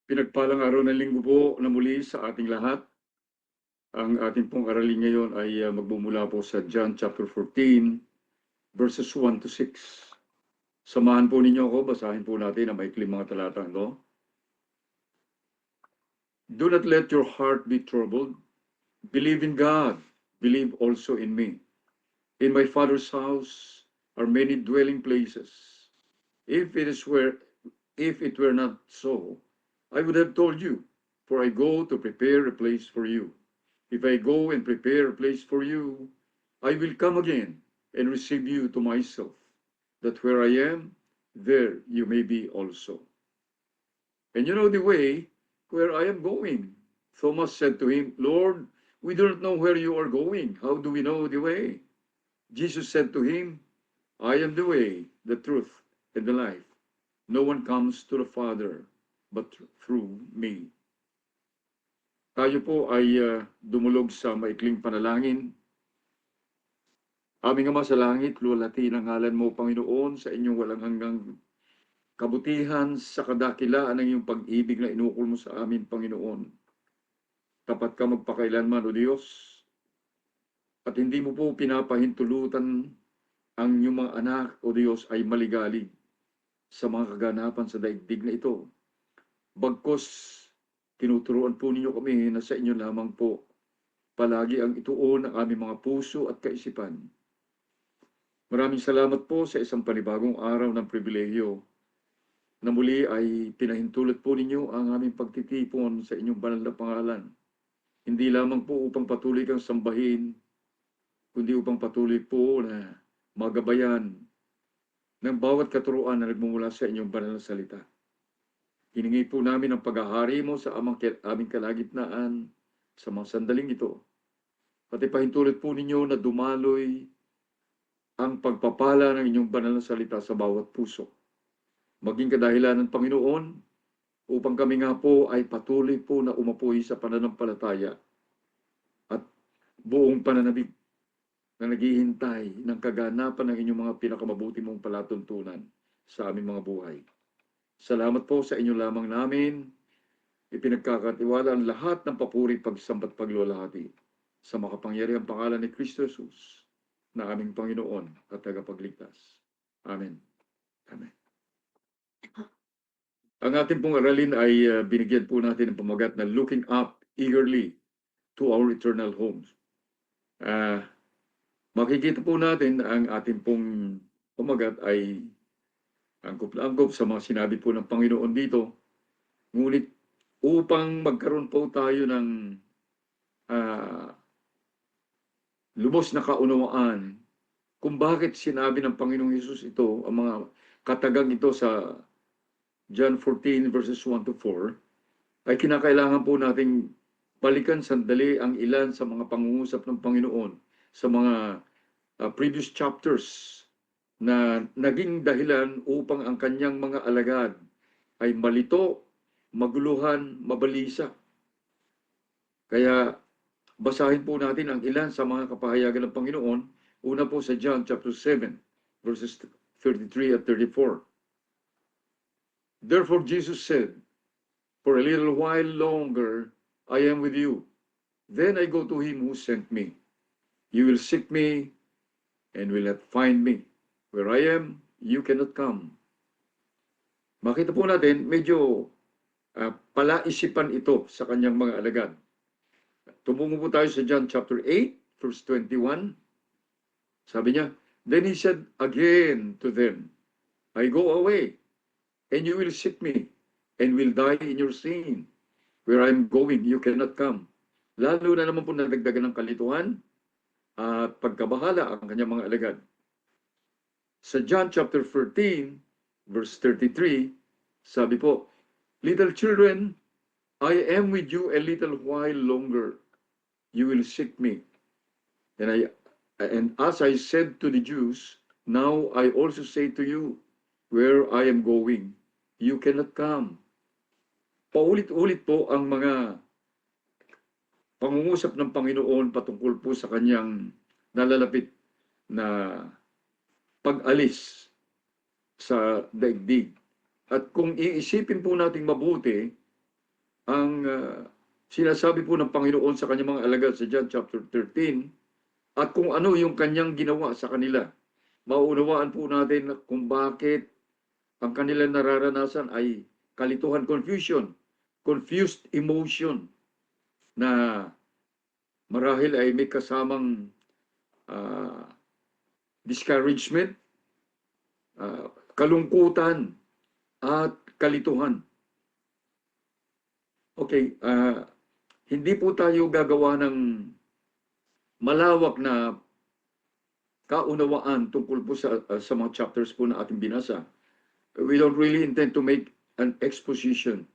Pinagpalang araw ng linggo po na muli sa ating lahat. Ang ating pong aralin ngayon ay magmumula po sa John chapter 14, verses 1 to 6. Samahan po ninyo ako, basahin po natin ang maikling mga talatang ito. Do not let your heart be troubled. Believe in God. Believe also in me. In my Father's house are many dwelling places. If it were not so, I would have told you, for I go to prepare a place for you. If I go and prepare a place for you, I will come again and receive you to myself, that where I am, there you may be also. And you know the way where I am going. Thomas said to him, Lord, we do not know where you are going. How do we know the way? Jesus said to him, I am the way, the truth, and the life. No one comes to the Father but through me. Tayo po ay dumulog sa maikling panalangin. Aming Ama sa langit, luwalhati ang ngalan mo, Panginoon, sa inyong walang hanggang kabutihan, sa kadakilaan ng iyong pag-ibig na inukol mo sa amin, Panginoon. Tapat ka magpakailanman, O Diyos, at hindi mo po pinapahintulutan ang iyong mga anak, O Diyos, ay maligalig sa mga kaganapan sa daigdig na ito. Bagkus, tinuturuan po ninyo kami na sa inyo lamang po palagi ang ituon ng aming mga puso at kaisipan. Maraming salamat po sa isang panibagong araw ng pribilehyo na muli ay pinahintulot po ninyo ang aming pagtitipon sa inyong banal na pangalan. Hindi lamang po upang patuloy kang sambahin, kundi upang patuloy po na magabayan ng bawat katuruan na nagmumula sa inyong banal na salita. Hiningi po namin ang paghahari mo sa aming kalagitnaan sa mga sandaling ito. Pati pahintulot po ninyo na dumaloy ang pagpapala ng inyong banal na salita sa bawat puso. Maging kadahilan ng Panginoon upang kami nga po ay patuloy po na umapoy sa pananampalataya at buong pananabik na naghihintay ng kaganapan ng inyong mga pinakamabuti mong palatuntunan sa aming mga buhay. Salamat po sa inyo lamang namin. Ipinagkakatiwala ang lahat ng papuri, pagsambat, paglulahati sa makapangyarihang pangalan ni Kristo Jesus na aming Panginoon at tagapagligtas. Amen. Amen. Ang ating pong aralin ay binigyan po natin ng pamagat na looking up eagerly to our eternal homes. Makikita po natin na ang ating pong pamagat ay angkop na angkop sa mga sinabi po ng Panginoon dito. Ngunit upang magkaroon po tayo ng lubos na kaunawaan kung bakit sinabi ng Panginoong Hesus ito, ang mga katagang ito sa John 14 verses 1 to 4, ay kinakailangan po nating balikan sandali ang ilan sa mga pangungusap ng Panginoon sa mga previous chapters na naging dahilan upang ang kanyang mga alagad ay malito, maguluhan, mabalisa. Kaya basahin po natin ang ilan sa mga kapahayagan ng Panginoon. Una po sa John chapter 7, verses 33 at 34. Therefore Jesus said, for a little while longer I am with you. Then I go to him who sent me. You will seek me and will not find me. Where I am, you cannot come. Makita po natin, medyo palaisipan ito sa kanyang mga alagad. Tumungo po tayo sa John chapter 8, verse 21. Sabi niya, then he said again to them, I go away, and you will seek me, and will die in your sin. Where I am going, you cannot come. Lalo na naman po nadagdagan ng kalituhan at pagkabahala ang kanyang mga alagad. Sa John chapter 13, verse 33, sabi po, little children, I am with you a little while longer. You will seek me. And as I said to the Jews, now I also say to you, where I am going, you cannot come. Paulit-ulit po ang mga pangungusap ng Panginoon patungkol po sa kanyang nalalapit na pag-alis sa daigdig. At kung iisipin po natin mabuti, ang sinasabi po ng Panginoon sa kanyang mga alagad sa John chapter 13 at kung ano yung kanyang ginawa sa kanila. Mauunawaan po natin kung bakit ang kanilang nararanasan ay kalituhan, confusion, confused emotion na marahil ay may kasamang ah, discouragement, kalungkutan, at kalituhan. Okay, hindi po tayo gagawa ng malawak na kaunawaan tungkol po sa mga chapters po na ating binasa. We don't really intend to make an exposition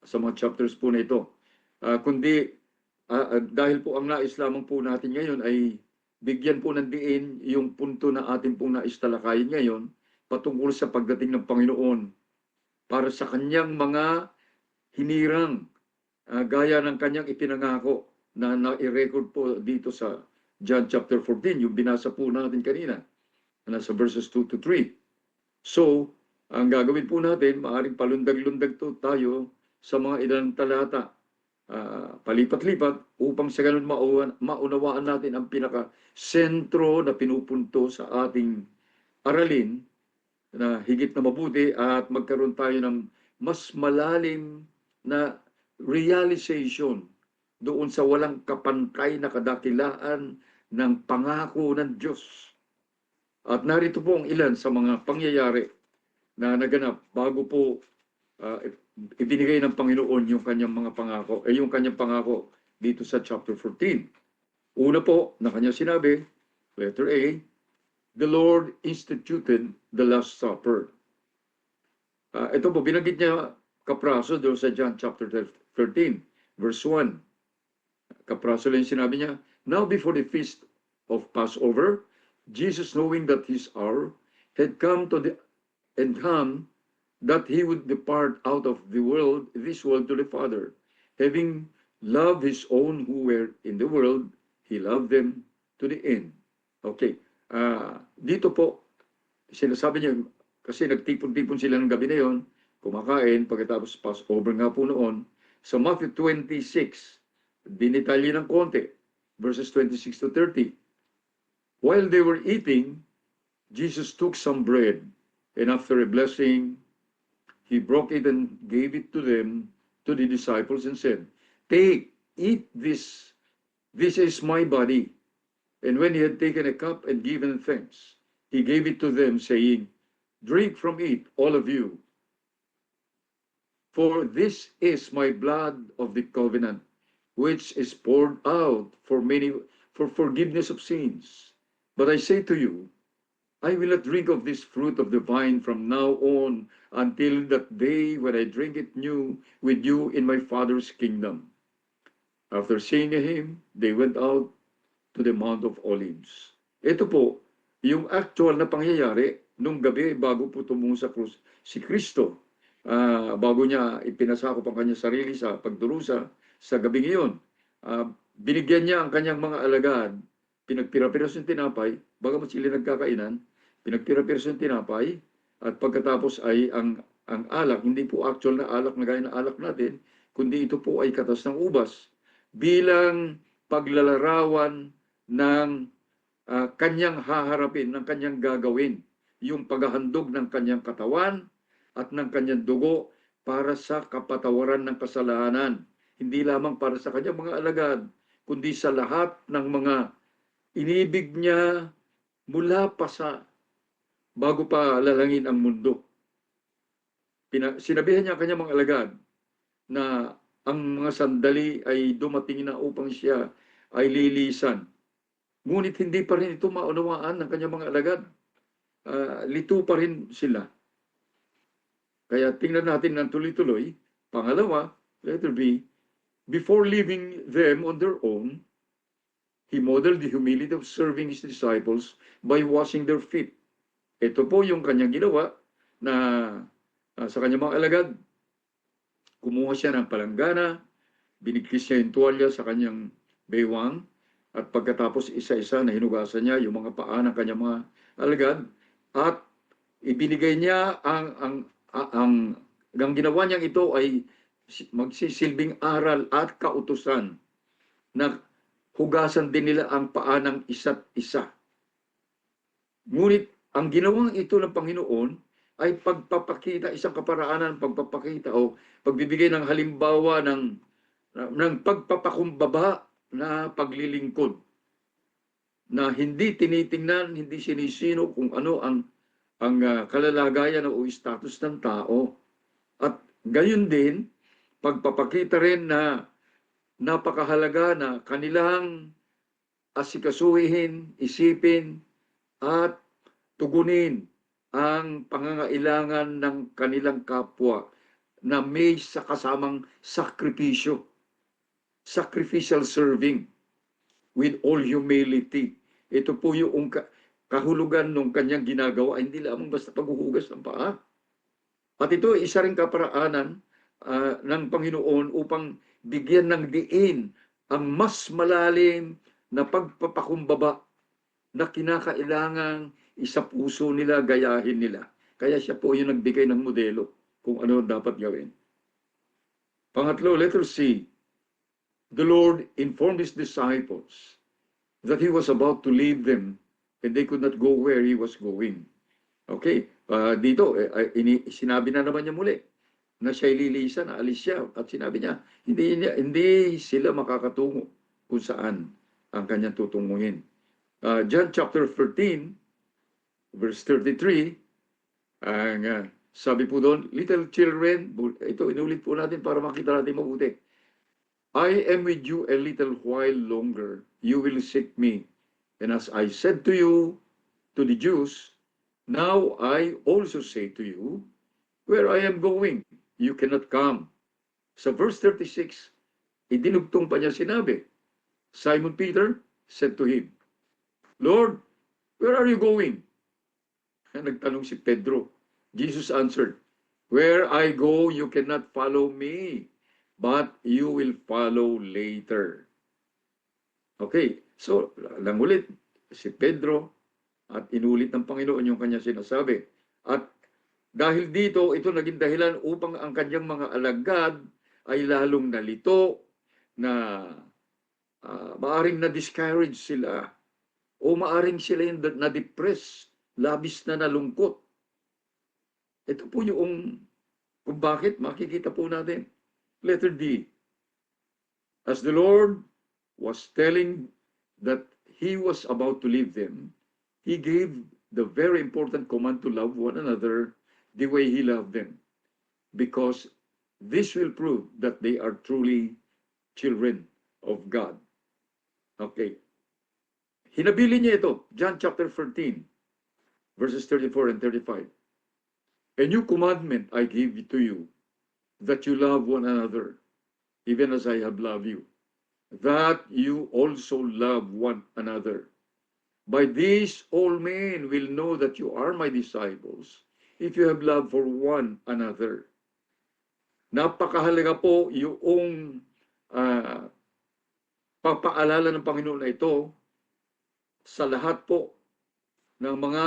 sa mga chapters po na ito. Kundi dahil po ang nais lamang po natin ngayon ay bigyan po ng diin yung punto na atin pong naistalakayin ngayon patungkol sa pagdating ng Panginoon para sa kanyang mga hinirang gaya ng kanyang ipinangako na na-record po dito sa John chapter 14, yung binasa po natin kanina, nasa verses 2 to 3. So, ang gagawin po natin, maaaring palundag-lundag to tayo sa mga ilang talata, palipat-lipat, upang sa ganun maunawaan natin ang pinaka-sentro na pinupunto sa ating aralin na higit na mabuti at magkaroon tayo ng mas malalim na realization doon sa walang kapantay na kadakilaan ng pangako ng Diyos. At narito po ang ilan sa mga pangyayari na naganap bago po ibinigay ng Panginoon yung kanyang mga pangako, yung kanyang pangako dito sa chapter 14. Una po, na kanya sinabi, letter A, the Lord instituted the Last Supper. Ito po, binanggit niya kapraso doon sa John chapter 13, verse 1. Kapraso lang sinabi niya, now before the feast of Passover, Jesus, knowing that his hour had come that he would depart out of this world to the Father, having loved his own who were in the world, he loved them to the end. Okay, dito po, sinasabi niya, kasi nagtipon-tipon sila ng gabi na yon, kumakain, pagkatapos Passover nga po noon, sa Matthew 26, dinitalye ng konti, verses 26 to 30. While they were eating, Jesus took some bread, and after a blessing, he broke it and gave it to them, to the disciples, and said, take, eat this. This is my body. And when he had taken a cup and given thanks, he gave it to them, saying, drink from it, all of you. For this is my blood of the covenant, which is poured out for forgiveness of sins. But I say to you, I will not drink of this fruit of the vine from now on until that day when I drink it new with you in my Father's kingdom. After singing a hymn, they went out to the Mount of Olives. Ito po, yung actual na pangyayari nung gabi bago po tumungo sa krus si Kristo. Bago niya ipinasakop ang kanyang sarili sa pagdurusa sa gabi ngayon. Binigyan niya ang kanyang mga alagad, pinagpira-piraso yung tinapay, bagamat sila nagkakainan, pinagpira-piraso yung tinapay, at pagkatapos ay ang alak, hindi po actual na alak na gaya na alak natin, kundi ito po ay katas ng ubas, bilang paglalarawan ng kanyang haharapin, ng kanyang gagawin, yung paghahandog ng kanyang katawan at ng kanyang dugo para sa kapatawaran ng kasalanan. Hindi lamang para sa kanyang mga alagad, kundi sa lahat ng mga inibig niya mula pa sa bago pa lalangin ang mundo. Sinabihan niya ang kanyang mga alagad na ang mga sandali ay dumating na upang siya ay lilisan. Ngunit hindi pa rin ito maunawaan ng kanyang mga alagad. Lito pa rin sila. Kaya tingnan natin ng tuloy-tuloy. Pangalawa, letter B, before leaving them on their own, he modeled the humility of serving his disciples by washing their feet. Ito po yung kanyang ginawa na sa kanyang mga alagad. Kumuha siya ng palanggana, binigkis niya yung tuwalya sa kanyang baywang, at pagkatapos isa-isa na hinugasan niya yung mga paa ng kanyang mga alagad, at ibinigay niya ang ginawa niyang ito ay magsisilbing aral at kautusan na hugasan din nila ang paa ng isa't isa. Ngunit ang ginawang ito ng Panginoon ay pagpapakita, isang kaparaanan, pagpapakita o pagbibigay ng halimbawa ng pagpapakumbaba na paglilingkod, na hindi tinitingnan, hindi sinisino kung ano ang kalalagayan o status ng tao. At gayon din, pagpapakita rin na napakahalaga na kanilang asikasuhin, isipin, at tugunin ang pangangailangan ng kanilang kapwa na may kasamang sakripisyo, sacrificial serving with all humility. Ito po yung kahulugan ng kanyang ginagawa, hindi lamang basta paghuhugas ng paa. At ito ay isa ring kaparaanan ng Panginoon upang bigyan ng diin ang mas malalim na pagpapakumbaba na kinakailangang isa puso nila, gayahin nila. Kaya siya po yung nagbigay ng modelo kung ano dapat gawin. Pangatlo, letter C. The Lord informed His disciples that He was about to leave them and they could not go where He was going. Okay, dito, sinabi na naman niya muli na siya'y lilisan, alis siya. At sinabi niya, hindi sila makakatungo kung saan ang kanyang tutunguhin. John chapter 13, verse 33, sabi po doon, little children, ito inulit po natin para makita natin mabuti. I am with you a little while longer. You will seek me. And as I said to you, to the Jews, now I also say to you, where I am going, you cannot come. Sa verse 36, idinugtong pa niya sinabi, Simon Peter said to him, Lord, where are you going? Nagtanong si Pedro. Jesus answered, where I go, you cannot follow me, but you will follow later. Okay, so lang ulit, si Pedro at inulit ng Panginoon yung kanya sinasabi. At dahil dito, ito naging dahilan upang ang kanyang mga alagad ay lalong nalito, na maaring na-discourage sila, o maaring sila yung na-depress, labis na nalungkot. Ito po yung kung bakit makikita po natin. Letter D. As the Lord was telling that He was about to leave them, He gave the very important command to love one another the way He loved them, because this will prove that they are truly children of God. Okay. Hinabili niya ito, John chapter 13, verses 34 and 35. A new commandment I give to you, that you love one another, even as I have loved you, that you also love one another. By this all men will know that you are my disciples, if you have love for one another. Napakahalaga po yung papaalala ng Panginoon na ito sa lahat po ng mga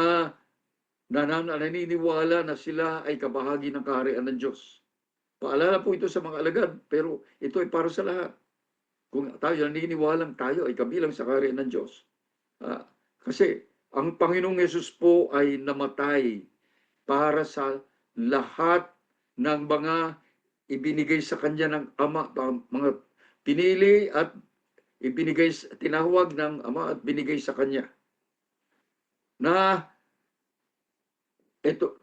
naniniwala na sila ay kabahagi ng kaharian ng Diyos. Paalala po ito sa mga alagad, pero ito ay para sa lahat. Kung tayo naniniwalang tayo ay kabilang sa kaharian ng Diyos. Kasi ang Panginoong Yesus po ay namatay para sa lahat ng mga ibinigay sa Kanya ng Ama, mga pinili at ibinigay, tinawag ng Ama at binigay sa Kanya. Na ito,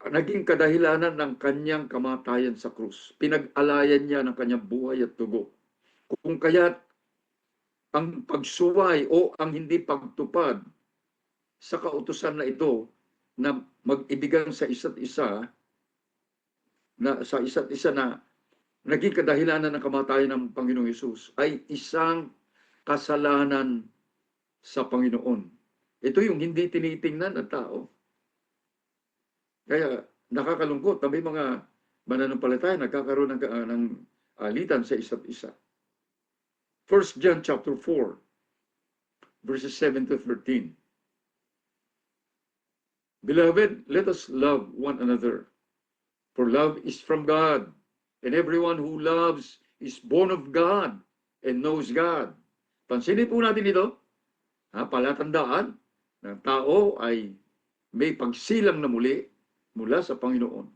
naging kadahilanan ng Kanyang kamatayan sa krus. Pinag-alayan niya ng Kanyang buhay at dugo. Kung kaya't ang pagsuway o ang hindi pagtupad sa kautusan na ito na mag-ibigan sa isa't isa, na naging kadahilanan ng kamatayan ng Panginoong Hesus, ay isang kasalanan sa Panginoon. Ito yung hindi tinitingnan ng tao. Kaya nakakalungkot na may mga mananampalataya nagkakaroon ng alitan sa isa't isa. 1 John chapter 4, verses 7 to 13. Beloved, let us love one another, for love is from God, And everyone who loves is born of God and knows God. Pansinin po natin ito. Palatandaan ng tao ay may pagsilang na muli mula sa Panginoon.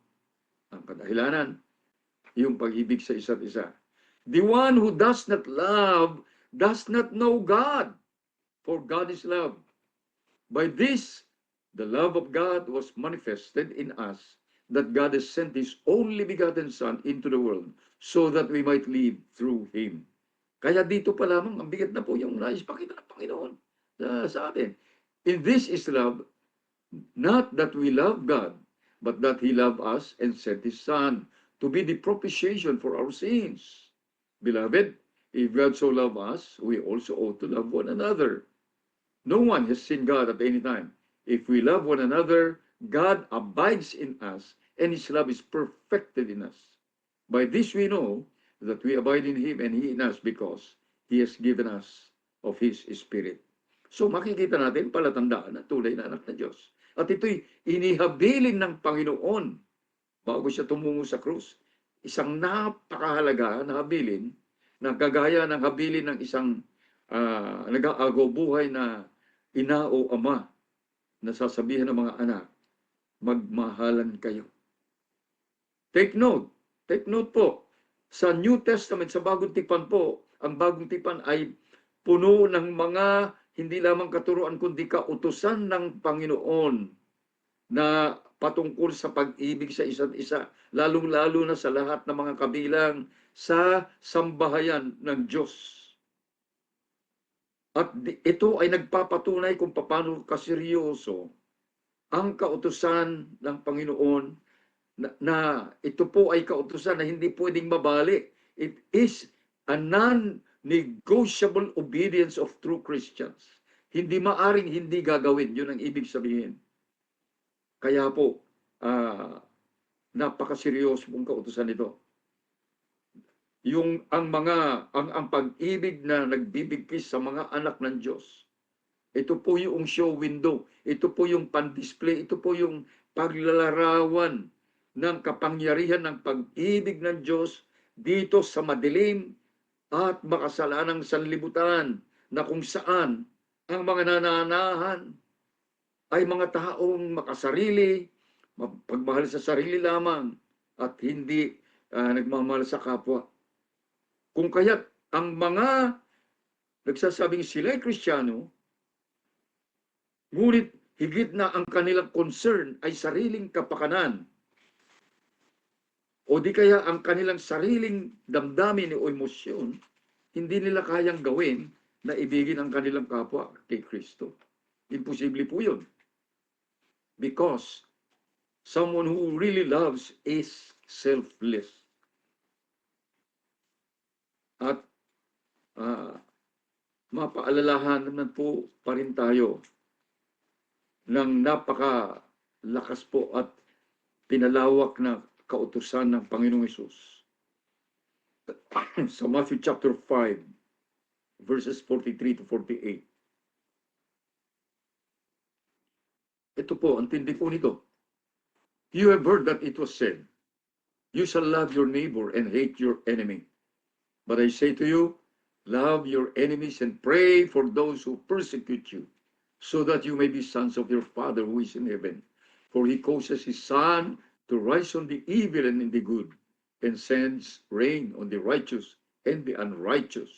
Ang kadahilanan, yung pag-ibig sa isa't isa. The one who does not love does not know God, for God is love. By this, the love of God was manifested in us, that God has sent His only begotten Son into the world, so that we might live through Him. Kaya dito pa lamang, ang bigat na po yung nais pakita ng Panginoon sa atin. In this is love, not that we love God, but that He loved us and sent His Son to be the propitiation for our sins. Beloved, if God so loved us, we also ought to love one another. No one has seen God at any time. If we love one another, God abides in us, and His love is perfected in us. By this we know that we abide in Him and He in us, because He has given us of His Spirit. So makikita natin palatandaan na tunay na anak ng Diyos. At ito'y inihabilin ng Panginoon bago siya tumungo sa krus. Isang napakahalaga na habilin na kagaya ng habilin ng isang nag-aagaw buhay na ina o ama na sasabihan ng mga anak, magmahalan kayo. Take note po, sa New Testament, sa Bagong Tipan po, ang Bagong Tipan ay puno ng mga hindi lamang katuruan kundi kautusan ng Panginoon na patungkol sa pag-ibig sa isa't isa, lalong-lalo na sa lahat ng mga kabilang sa sambahayan ng Diyos. At ito ay nagpapatunay kung paano kaseryoso ang kautusan ng Panginoon na ito po ay kautusan na hindi pwedeng mabali. It is a non-negotiable obedience of true Christians. Hindi maaring hindi gagawin. Yun ang ibig sabihin. Kaya po, napakaseryoso pong kautusan ito. Ang pag-ibig na nagbibigkis sa mga anak ng Diyos. Ito po yung show window. Ito po yung pan-display. Ito po yung paglalarawan ng kapangyarihan ng pag-ibig ng Diyos dito sa madilim at makasalanang sanlibutan, na kung saan ang mga nananahan ay mga taong makasarili, pagmahal sa sarili lamang, at hindi nagmamahal sa kapwa. Kung kaya't ang mga nagsasabing sila'y Kristiyano, ngunit higit na ang kanilang concern ay sariling kapakanan, o di kaya ang kanilang sariling damdamin o emosyon, hindi nila kayang gawin na ibigin ang kanilang kapwa kay Kristo. Imposible po yun. Because someone who really loves is selfless. At mapaalalahan naman po pa rin tayo ng napakalakas po at pinalawak na kautusan ng Panginoong Hesus. Sa Matthew chapter 5, verses 43 to 48. Ito po, ang tindi po nito. You have heard that it was said, you shall love your neighbor and hate your enemy. But I say to you, love your enemies and pray for those who persecute you, so that you may be sons of your Father who is in heaven. For He causes His sun to rise on the evil and in the good, and sends rain on the righteous and the unrighteous.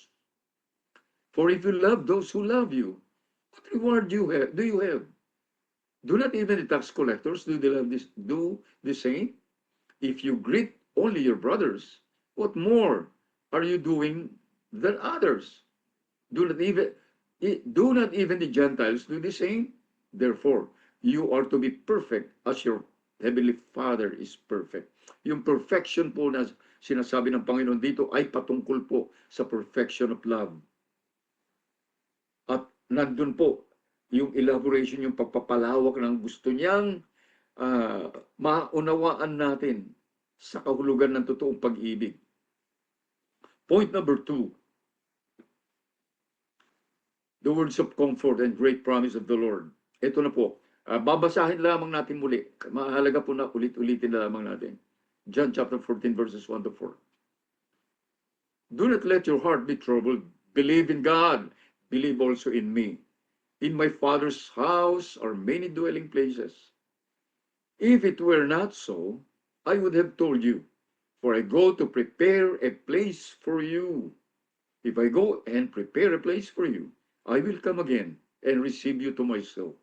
For if you love those who love you, what reward do you have? Do not even the tax collectors do the same? If you greet only your brothers, what more are you doing than others? Do not even the Gentiles do the same? Therefore, you are to be perfect as your Heavenly Father is perfect. Yung perfection po na sinasabi ng Panginoon dito ay patungkol po sa perfection of love. At nandun po yung elaboration, yung pagpapalawak ng gusto niyang maunawaan natin sa kahulugan ng totoong pag-ibig. Point number 2. The words of comfort and great promise of the Lord. Ito na po. Babasahin lamang natin muli. Mahalaga po na ulit-ulitin na lamang natin. John chapter 14, verses 1 to 4. Do not let your heart be troubled. Believe in God. Believe also in me. In my Father's house are many dwelling places. If it were not so, I would have told you, for I go to prepare a place for you. If I go and prepare a place for you, I will come again and receive you to myself,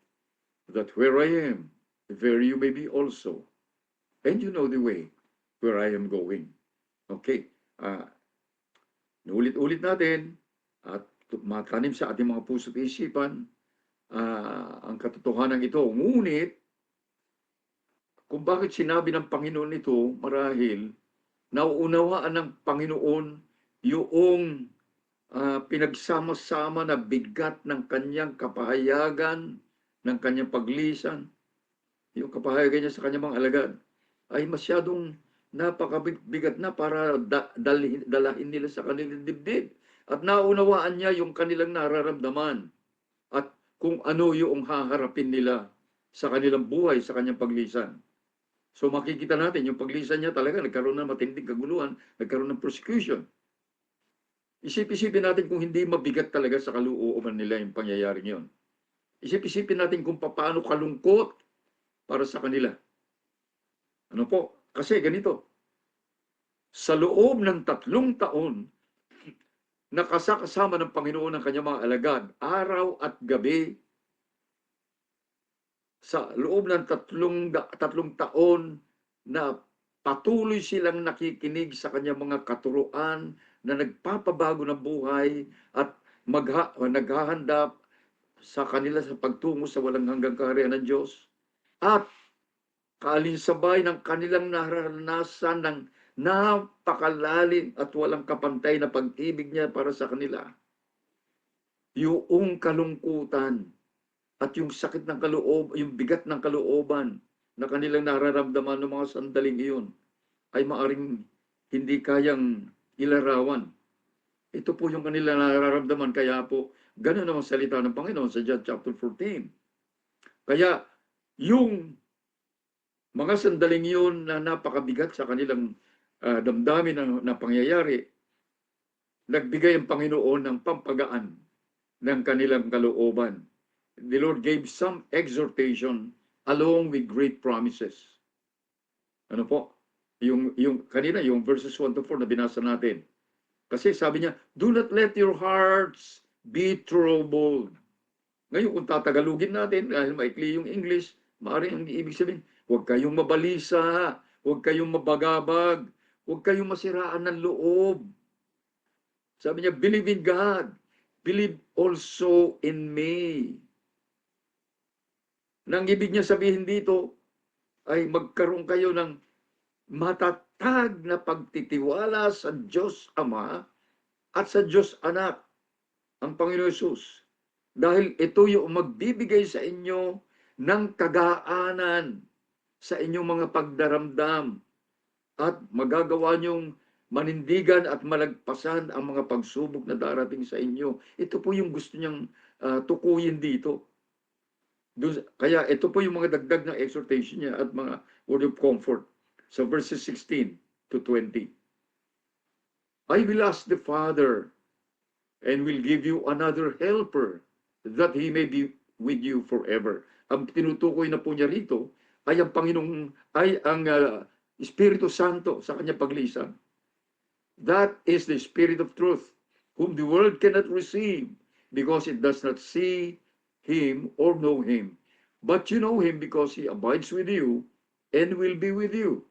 that where I am, there you may be also. And you know the way where I am going. Okay, ulit-ulit natin at matanim sa ating mga puso at isipan ang katotohanan ito. Ngunit, kung bakit sinabi ng Panginoon ito, marahil, nauunawaan ng Panginoon yung pinagsama-sama na bigat ng kanyang kapahayagan, ng kanyang paglisan, yung kapahayagan niya sa kanyang mga alagad, ay masyadong napakabigat na para dalahin nila sa kanilang dibdib. At naunawaan niya yung kanilang nararamdaman at kung ano yung haharapin nila sa kanilang buhay, sa kanyang paglisan. So makikita natin, yung paglisan niya talaga, nagkaroon ng matinding kaguluhan, nagkaroon ng persecution. Isip-isipin natin kung hindi mabigat talaga sa kalooban nila yung pangyayaring yon. Isip-isipin natin kung paano kalungkot para sa kanila. Ano po? Kasi ganito, sa loob ng 3 taon, nakasakasama ng Panginoon ang kanyang mga alagad, araw at gabi, sa loob ng 3 taon na patuloy silang nakikinig sa kanyang mga katuruan na nagpapabago ng buhay at naghahanda sa kanila sa pagtungo sa walang hanggang kaharian ng Diyos. At kaalinsabay ng kanilang naranasan ng napakalalim at walang kapantay na pag-ibig niya para sa kanila. Yung kalungkutan at yung sakit ng kaloob, yung bigat ng kalooban na kanilang nararamdaman ng mga sandaling iyon ay maaring hindi kayang ilarawan. Ito po yung kanilang nararamdaman. Kaya po, gano'n ang salita ng Panginoon sa John chapter 14. Kaya yung mga sandaling iyon na napakabigat sa kanilang damdamin na pangyayari, nagbigay ang Panginoon ng pampagaan ng kanilang kalooban. The Lord gave some exhortation along with great promises. Ano po? Yung kanina, yung verses 1 to 4 na binasa natin. Kasi sabi niya, do not let your hearts be troubled. Ngayon, kung tatagalugin natin, dahil maikli yung English, maaaring ang ibig sabihin, huwag kayong mabalisa, huwag kayong mabagabag, huwag kayong masiraan ng loob. Sabi niya, believe in God. Believe also in me. Nang ibig niya sabihin dito, ay magkaroon kayo ng matatag na pagtitiwala sa Diyos Ama at sa Diyos Anak, ang Panginoon Hesus. Dahil ito yung magbibigay sa inyo ng kagaanan sa inyong mga pagdaramdam at magagawa niyong manindigan at malagpasan ang mga pagsubok na darating sa inyo. Ito po yung gusto niyang tukuyin dito. Kaya ito po yung mga dagdag na exhortation niya at mga word of comfort sa verses 16 to 20. I will ask the Father and will give you another helper that He may be with you forever. Ang tinutukoy na po niya rito ay ang Panginoong, ay ang Espiritu Santo sa kanyang paglisan. That is the Spirit of truth, whom the world cannot receive because it does not see Him or know Him. But you know Him because He abides with you and will be with you.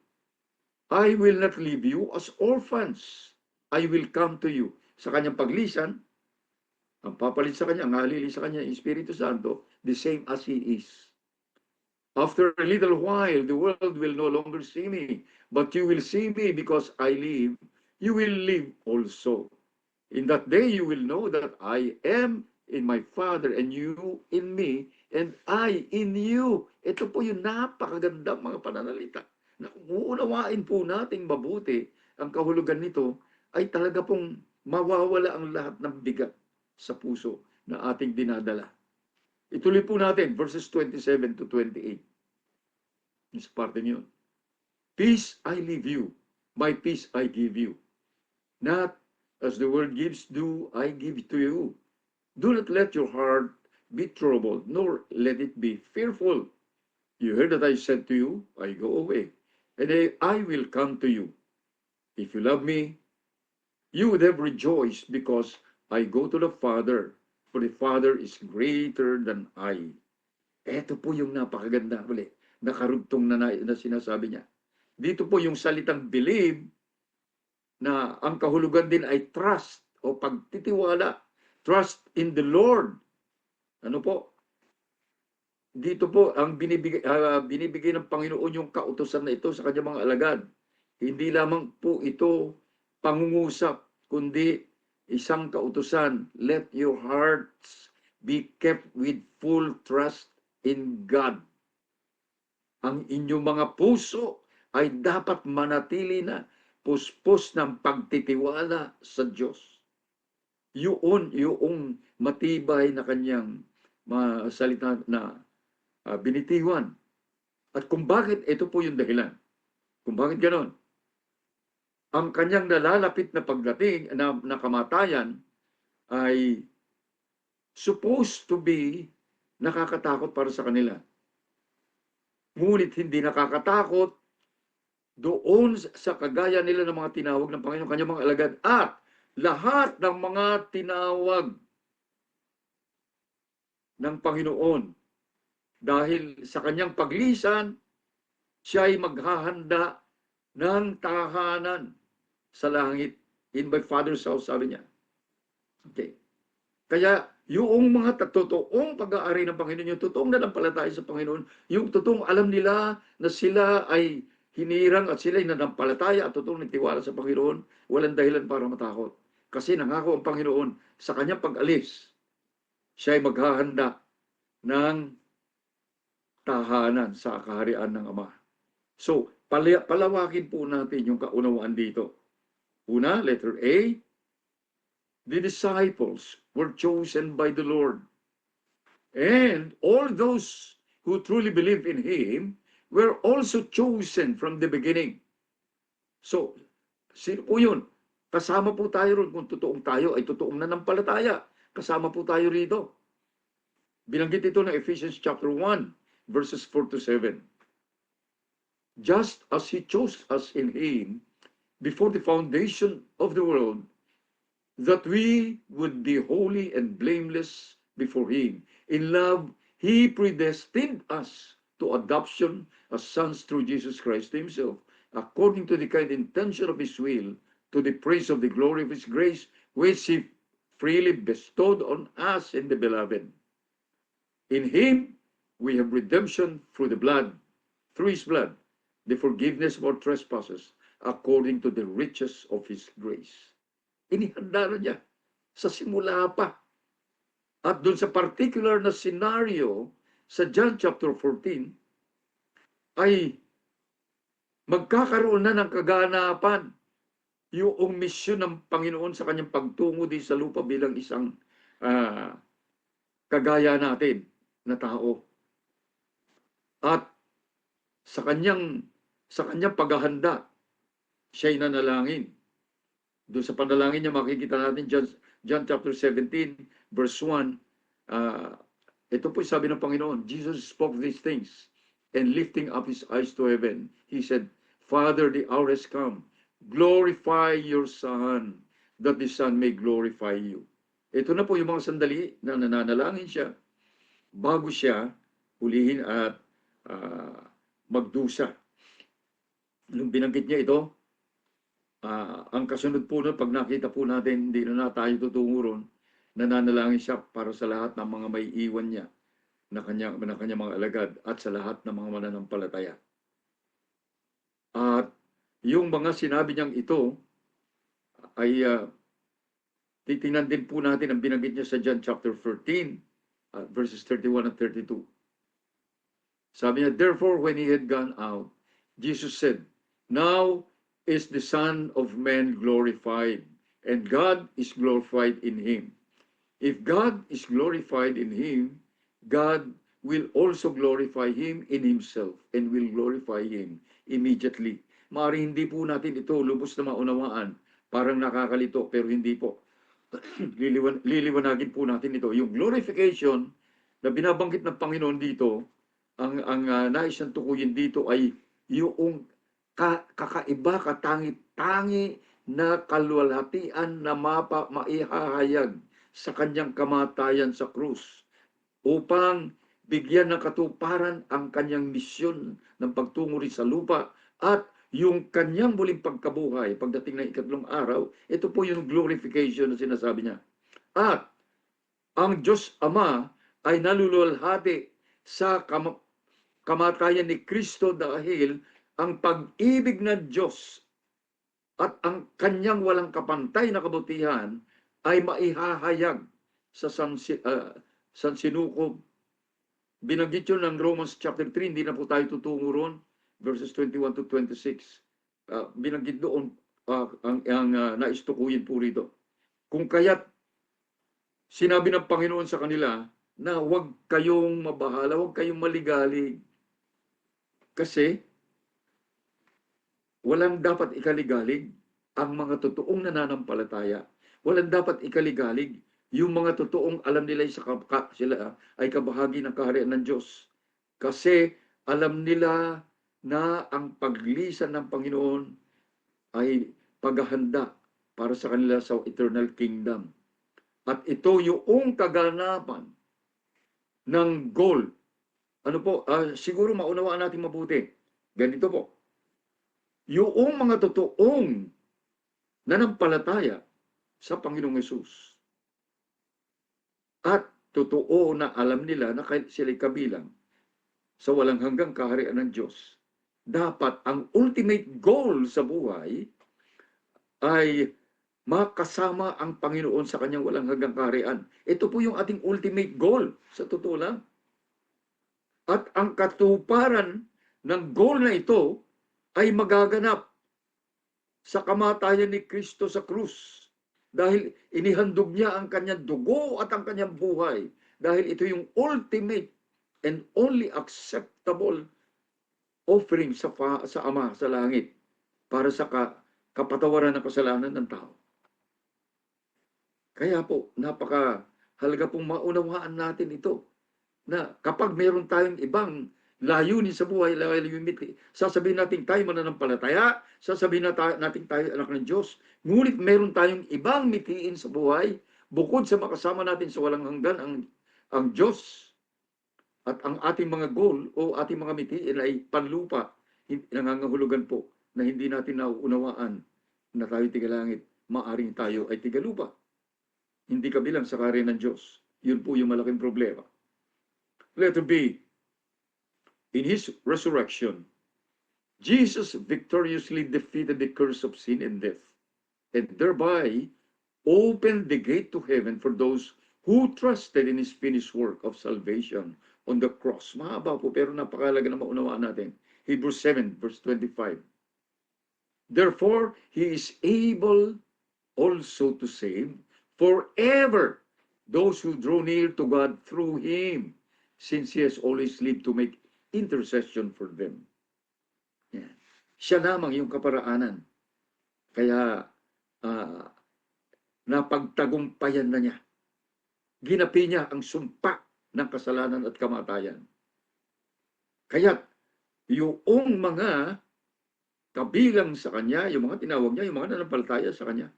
I will not leave you as orphans. I will come to you. Sa kanyang paglisan, ang papalit sa kanya, ang halili sa kanya, Espiritu Santo, the same as He is. After a little while, the world will no longer see me, but you will see me because I live. You will live also. In that day, you will know that I am in my Father and you in me and I in you. Ito po yung napakagandang mga pananalita. Na kung uunawain po nating mabuti ang kahulugan nito, ay talaga pong mawawala ang lahat ng bigat sa puso na ating dinadala. Ituloy po natin, verses 27 to 28. Yung sa parte niyon. Peace I leave you, my peace I give you. Not as the world gives, do I give to you. Do not let your heart be troubled, nor let it be fearful. You heard that I said to you, I go away, and I will come to you. If you love me, you would have rejoiced because I go to the Father, for the Father is greater than I. Ito po yung napakaganda ulit, nakarugtong na sinasabi niya. Dito po yung salitang believe, na ang kahulugan din ay trust o pagtitiwala. Trust in the Lord. Ano po? Dito po ang binibigay ng Panginoon yung kautusan na ito sa kanyang mga alagad. Hindi lamang po ito pangungusap, kundi isang kautusan. Let your hearts be kept with full trust in God. Ang inyong mga puso ay dapat manatili na puspos ng pagtitiwala sa Diyos. Yung matibay na kanyang salita na binitiwan. At kung bakit, ito po yung dahilan. Kung bakit ganon? Ang kanyang nalalapit na pagdating na kamatayan ay supposed to be nakakatakot para sa kanila. Ngunit hindi nakakatakot doon sa kagaya nila ng mga tinawag ng Panginoon, kanyang mga alagad, at lahat ng mga tinawag ng Panginoon dahil sa kanyang paglisan, siya ay maghahanda ng tahanan sa langit in my Father's house, sabi niya. Okay. Kaya yung mga totoong pag-aari ng Panginoon, yung totoong nanampalataya sa Panginoon, yung totoong alam nila na sila ay hinirang at sila ay nanampalataya at totoong nagtiwala sa Panginoon, walang dahilan para matakot. Kasi nangako ang Panginoon sa kanyang pag-alis, siya ay maghahanda ng tahanan sa kaharian ng Ama. So, palawakin po natin yung kaunawaan dito. Una, letter A, the disciples were chosen by the Lord. And all those who truly believe in Him were also chosen from the beginning. So, sino po yun? Kasama po tayo ron kung totoong tayo ay totoong nanampalataya. Kasama po tayo rito. Binanggit ito ng Ephesians chapter 1, verses 4 to 7. Just as He chose us in Him before the foundation of the world, that we would be holy and blameless before Him. In love, He predestined us to adoption as sons through Jesus Christ Himself, according to the kind intention of His will, to the praise of the glory of His grace, which He freely bestowed on us in the Beloved. In Him, we have redemption through His blood, the forgiveness of our trespasses, according to the riches of His grace. Inihanda na niya sa simula pa. At doon sa particular na scenario sa John chapter 14 ay magkakaroon na ng kaganapan yung misyon ng Panginoon sa kanyang pagtungo din sa lupa bilang isang kagaya natin na tao. At sa kanyang paghahanda, siya'y nanalangin. Doon sa panalangin niya, makikita natin John chapter 17, verse 1. Ito po sabi ng Panginoon, Jesus spoke these things, and lifting up His eyes to heaven, He said, Father, the hour has come. Glorify your Son, that the Son may glorify you. Ito na po yung mga sandali na nananalangin siya bago siya hulihin at magdusa. Nung binanggit niya ito, ang kasunod po nun, pag nakita po natin, hindi na tayo tutungo ron, nananalangin siya para sa lahat ng mga may iwan niya na kanya mga alagad at sa lahat ng mga mananampalataya. At yung mga sinabi niyang ito ay titingnan din po natin ang binanggit niya sa John chapter 13, verses 31 and 32. Sabi niya, therefore, when He had gone out, Jesus said, now is the Son of Man glorified, and God is glorified in Him. If God is glorified in Him, God will also glorify Him in Himself and will glorify Him immediately. Maaaring hindi po natin ito lubos na maunawaan. Parang nakakalito, pero hindi po. Liliwanagin po natin ito. Yung glorification na binabanggit ng Panginoon dito, ang nais niyang tukuyin dito ay yung kakaiba, katangi-tangi na kaluwalhatian na maihahayag sa kanyang kamatayan sa krus upang bigyan ng katuparan ang kanyang misyon ng pagtungo rin sa lupa at yung kanyang muling pagkabuhay pagdating ng ikatlong araw. Ito po yung glorification na sinasabi niya. At ang Diyos Ama ay naluluwalhati sa kamatayan ni Kristo dahil ang pag-ibig ng Diyos at ang kanyang walang kapantay na kabutihan ay maihahayag sa sansinukob. Binanggit yun ng Romans chapter 3, hindi na po tayo tutungo ron, verses 21 to 26. Binanggit doon ang naistukuyin po rito. Kung kaya't sinabi ng Panginoon sa kanila na huwag kayong mabahala, huwag kayong maligalig. Kasi walang dapat ikaligalig ang mga totoong nananampalataya. Walang dapat ikaligalig yung mga totoong alam nila sila ay kabahagi ng kaharian ng Diyos. Kasi alam nila na ang paglisan ng Panginoon ay paghahanda para sa kanila sa eternal kingdom. At ito yung kaganapan ng goal. Ano po, siguro maunawaan natin mabuti. Ganito po. Yung mga totoong nanampalataya sa Panginoong Yesus at totoo na alam nila na sila'y kabilang sa walang hanggang kaharian ng Diyos, dapat ang ultimate goal sa buhay ay makasama ang Panginoon sa kanyang walang hanggang kaharian. Ito po yung ating ultimate goal, sa totoo lang. At ang katuparan ng goal na ito ay magaganap sa kamatayan ni Kristo sa krus. Dahil inihandog niya ang kanyang dugo at ang kanyang buhay. Dahil ito yung ultimate and only acceptable offering sa Ama sa langit para sa kapatawaran ng kasalanan ng tao. Kaya po, napakahalaga pong maunawaan natin ito. Na kapag mayroon tayong ibang layunin sa buhay, sasabihin natin tayo mananampalataya, sasabihin natin tayo anak ng Diyos, ngunit mayroon tayong ibang mitiin sa buhay, bukod sa makasama natin sa walang hanggan ang Diyos, at ang ating mga goal o ating mga mitiin ay panlupa, nangangahulugan po na hindi natin nauunawaan na tayo tigalangit, maaring tayo ay tigalupa. Hindi kabilang sa kaharian ng Diyos. Yun po yung malaking problema. Letter B. In His resurrection, Jesus victoriously defeated the curse of sin and death, and thereby opened the gate to heaven for those who trusted in His finished work of salvation on the cross. Mahaba po, pero napakalaga na maunawaan natin. Hebrews 7, verse 25. Therefore, He is able also to save forever those who draw near to God through Him, since He has always lived to make intercession for them. Yeah. Siya lamang yung kaparaanan. Kaya napagtagumpayan na niya. Ginapi niya ang sumpa ng kasalanan at kamatayan. Kaya yung mga kabilang sa kanya, yung mga tinawag niya, yung mga nanampalataya sa kanya,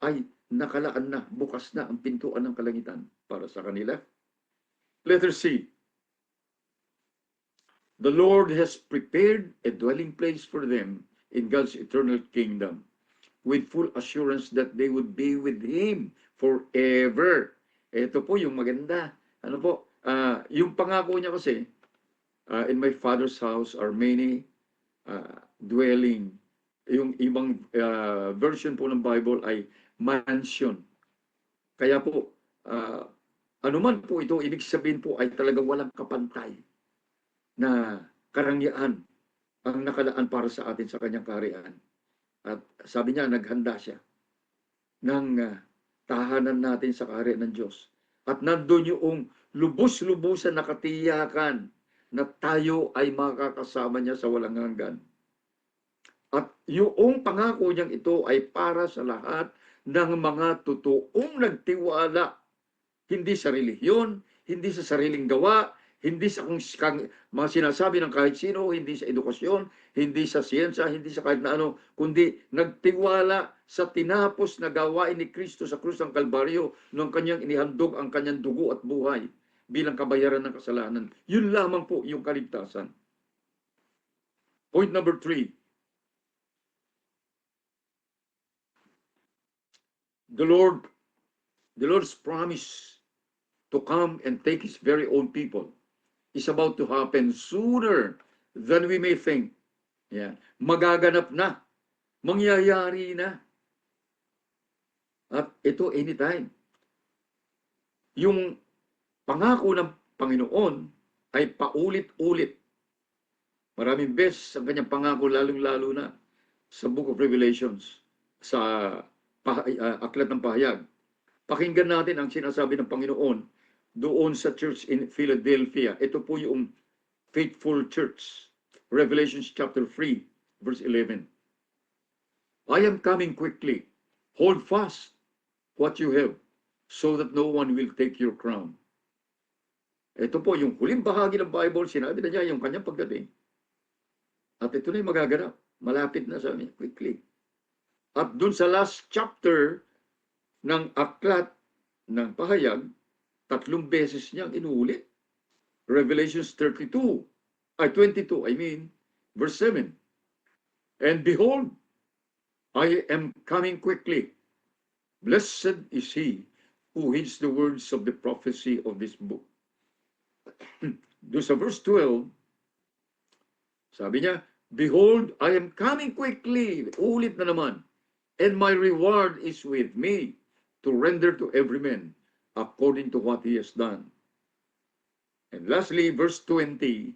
ay nakalaan na, bukas na ang pintuan ng kalangitan para sa kanila. Letter C. The Lord has prepared a dwelling place for them in God's eternal kingdom, with full assurance that they would be with Him forever. Ito po yung maganda. Ano po? Yung pangako niya kasi, in my Father's house are many dwelling. Yung ibang version po ng Bible ay mansion. Kaya po, anuman po ito, ibig sabihin po ay talagang walang kapantay na karangyaan ang nakalaan para sa atin sa kanyang kaharian. At sabi niya, naghanda siya ng tahanan natin sa kaharian ng Diyos. At nandun yung lubos-lubusan nakatiyakan na tayo ay makakasama niya sa walang hanggan. At yung pangako niyang ito ay para sa lahat ng mga totoong nagtiwala, hindi sa relihiyon, hindi sa sariling gawa, hindi sa mga sinasabi ng kahit sino, hindi sa edukasyon, hindi sa siyensya, hindi sa kahit na ano, kundi nagtiwala sa tinapos na gawain ni Kristo sa krus ng Kalbaryo nung kanyang inihandog ang kanyang dugo at buhay bilang kabayaran ng kasalanan. Yun lamang po yung kaligtasan. Point number 3. The Lord's promise to come and take His very own people is about to happen sooner than we may think. Yeah. Magaganap na. Mangyayari na. At ito anytime. Yung pangako ng Panginoon ay paulit-ulit. Maraming beses ang kanyang pangako, lalong-lalo na sa Book of Revelations, sa Aklat ng Pahayag. Pakinggan natin ang sinasabi ng Panginoon doon sa church in Philadelphia. Ito po yung faithful church. Revelation chapter 3, verse 11. I am coming quickly. Hold fast what you have, so that no one will take your crown. Ito po yung huling bahagi ng Bible, sinabi na niya yung kanyang pagdating. At ito na yung magaganap. Malapit na sa amin, quickly. At dun sa last chapter ng Aklat ng Pahayag, 3 beses niyang inuulit. Revelations 22, verse 7. And behold, I am coming quickly. Blessed is he who heeds the words of the prophecy of this book. Doon sa verse 12, sabi niya, behold, I am coming quickly. Ulit na naman. And my reward is with me to render to every man according to what he has done. And lastly, verse 20,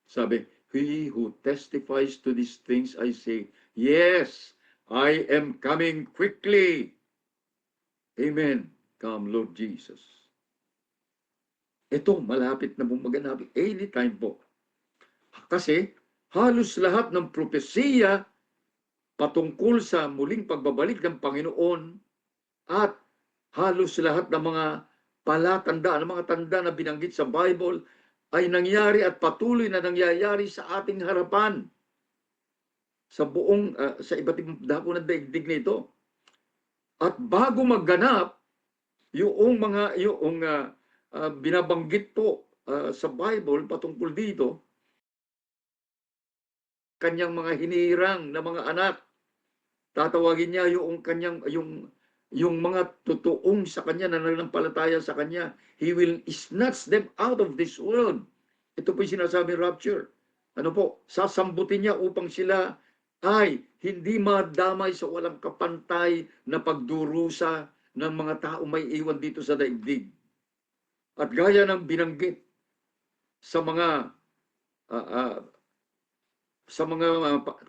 sabi, he who testifies to these things I say, yes, I am coming quickly. Amen. Come, Lord Jesus. Ito, malapit na maganap. Anytime po. Kasi, halos lahat ng propesiya patungkol sa muling pagbabalik ng Panginoon at halos lahat ng mga palatandaan, ng mga tanda na binanggit sa Bible ay nangyari at patuloy na nangyayari sa ating harapan sa buong, sa iba't ibang dako ng daigdig nito. At bago magganap, yung mga, binabanggit po sa Bible patungkol dito, kanyang mga hinirang na mga anak, tatawagin niya yung kanyang, yung mga totoong sa kanya na nananampalataya sa kanya, he will snatch them out of this world. Ito po yung sinasabi rapture. Ano po, sasambutin niya upang sila ay hindi madamay sa walang kapantay na pagdurusa ng mga tao may iwan dito sa daigdig. At gaya ng binanggit sa mga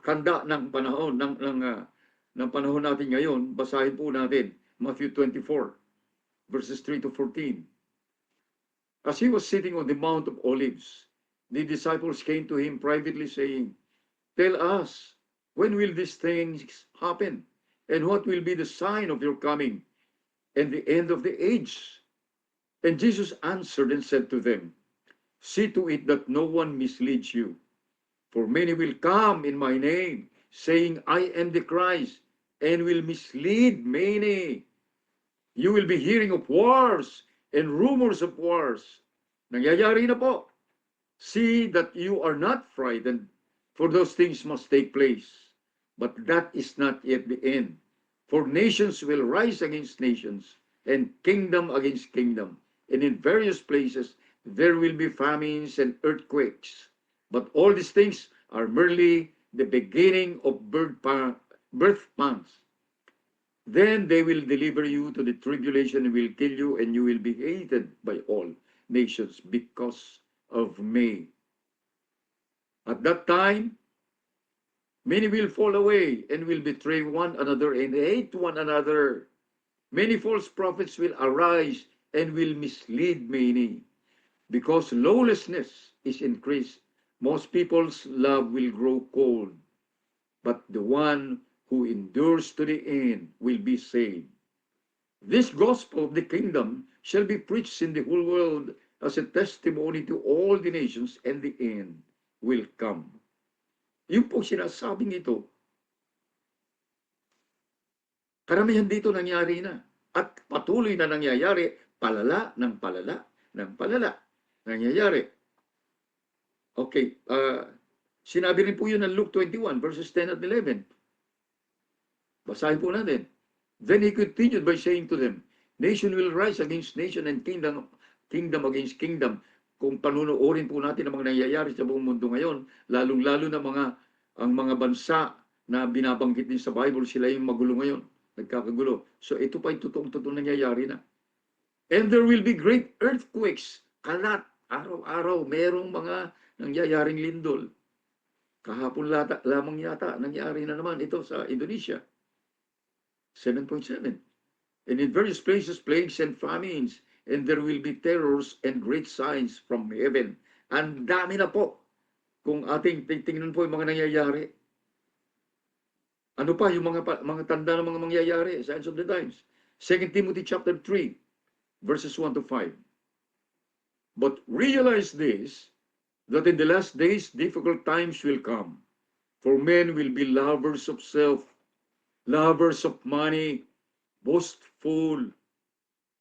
kanda ng panahon ng panahon natin ngayon, basahin po natin Matthew 24 verses 3 to 14. As he was sitting on the Mount of Olives, the disciples came to him privately saying, tell us, when will these things happen? And what will be the sign of your coming and the end of the age? And Jesus answered and said to them, see to it that no one misleads you. For many will come in my name, saying, I am the Christ, and will mislead many. You will be hearing of wars and rumors of wars. Nangyayari na po. See that you are not frightened, for those things must take place. But that is not yet the end. For nations will rise against nations, and kingdom against kingdom. And in various places there will be famines and earthquakes. But all these things are merely the beginning of birth pangs. Then they will deliver you to the tribulation and will kill you, and you will be hated by all nations because of me. At that time, many will fall away and will betray one another and hate one another. Many false prophets will arise and will mislead many. Because lawlessness is increased, most people's love will grow cold, but the one who endures to the end will be saved. This gospel of the kingdom shall be preached in the whole world as a testimony to all the nations, and the end will come. Yung po sinasabing ito, karamihan dito nangyari na at patuloy na nangyayari, palala ng palala ng palala nangyayari. Okay, sinabi rin po yun ng Luke 21 verses 10 at 11. Basahin po natin. Then he continued by saying to them, nation will rise against nation and kingdom against kingdom. Kung panunuorin po natin ang mga nangyayari sa buong mundo ngayon, lalong-lalo na ang mga bansa na binabanggit din sa Bible, sila yung magulo ngayon, nagkakagulo. So ito pa yung totoong nangyayari na. And there will be great earthquakes. Kalat, araw-araw, merong mga nangyayaring lindol. Kahapon lamang yata, nangyari na naman ito sa Indonesia. 7.7. And in various places, plagues and famines, and there will be terrors and great signs from heaven. Ang dami na po. Kung ating tingnan po yung mga nangyayari. Ano pa yung mga tanda ng mga mangyayari? Signs of the times. 2 Timothy chapter 3, verses 1 to 5. But realize this, that in the last days difficult times will come. For men will be lovers of self, lovers of money, boastful,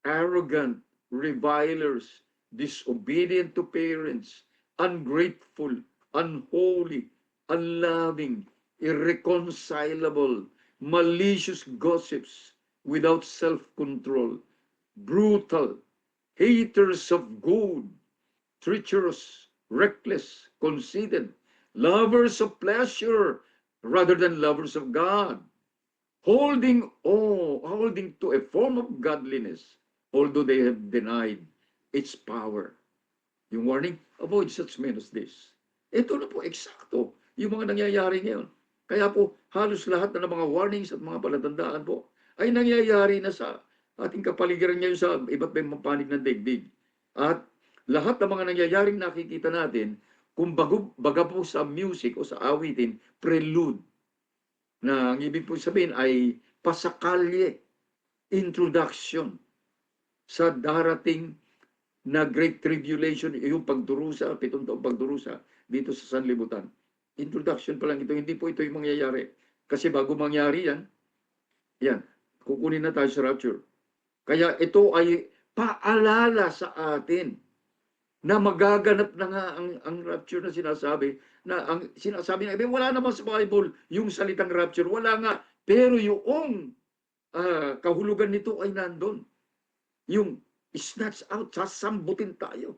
arrogant, revilers, disobedient to parents, ungrateful, unholy, unloving, irreconcilable, malicious gossips, without self-control, brutal, haters of good, treacherous, reckless, conceited, lovers of pleasure rather than lovers of God, holding to a form of godliness, although they have denied its power. Yung warning, avoid such men as this. Ito na po, eksakto, yung mga nangyayari ngayon. Kaya po, halos lahat na ng mga warnings at mga palatandaan po, ay nangyayari na sa ating kapaligiran ngayon sa iba't ibang panig ng daigdig. At lahat ng mga nangyayaring nakikita natin, kung baga po sa music o sa awitin, prelude, na ang ibig po sabihin ay pasakalye, introduction sa darating na Great Tribulation, yung pagdurusa, 7 taong pagdurusa dito sa sanlibutan. Introduction pa lang ito, hindi po ito yung mangyayari. Kasi bago mangyari yan, kukunin na tayo sa rapture. Kaya ito ay paalala sa atin na magaganap na nga ang rapture na sinasabi, na ang sinasabi na, wala naman sa Bible yung salitang rapture, wala nga, pero yung kahulugan nito ay nandun. Yung snatch out, sasambutin tayo.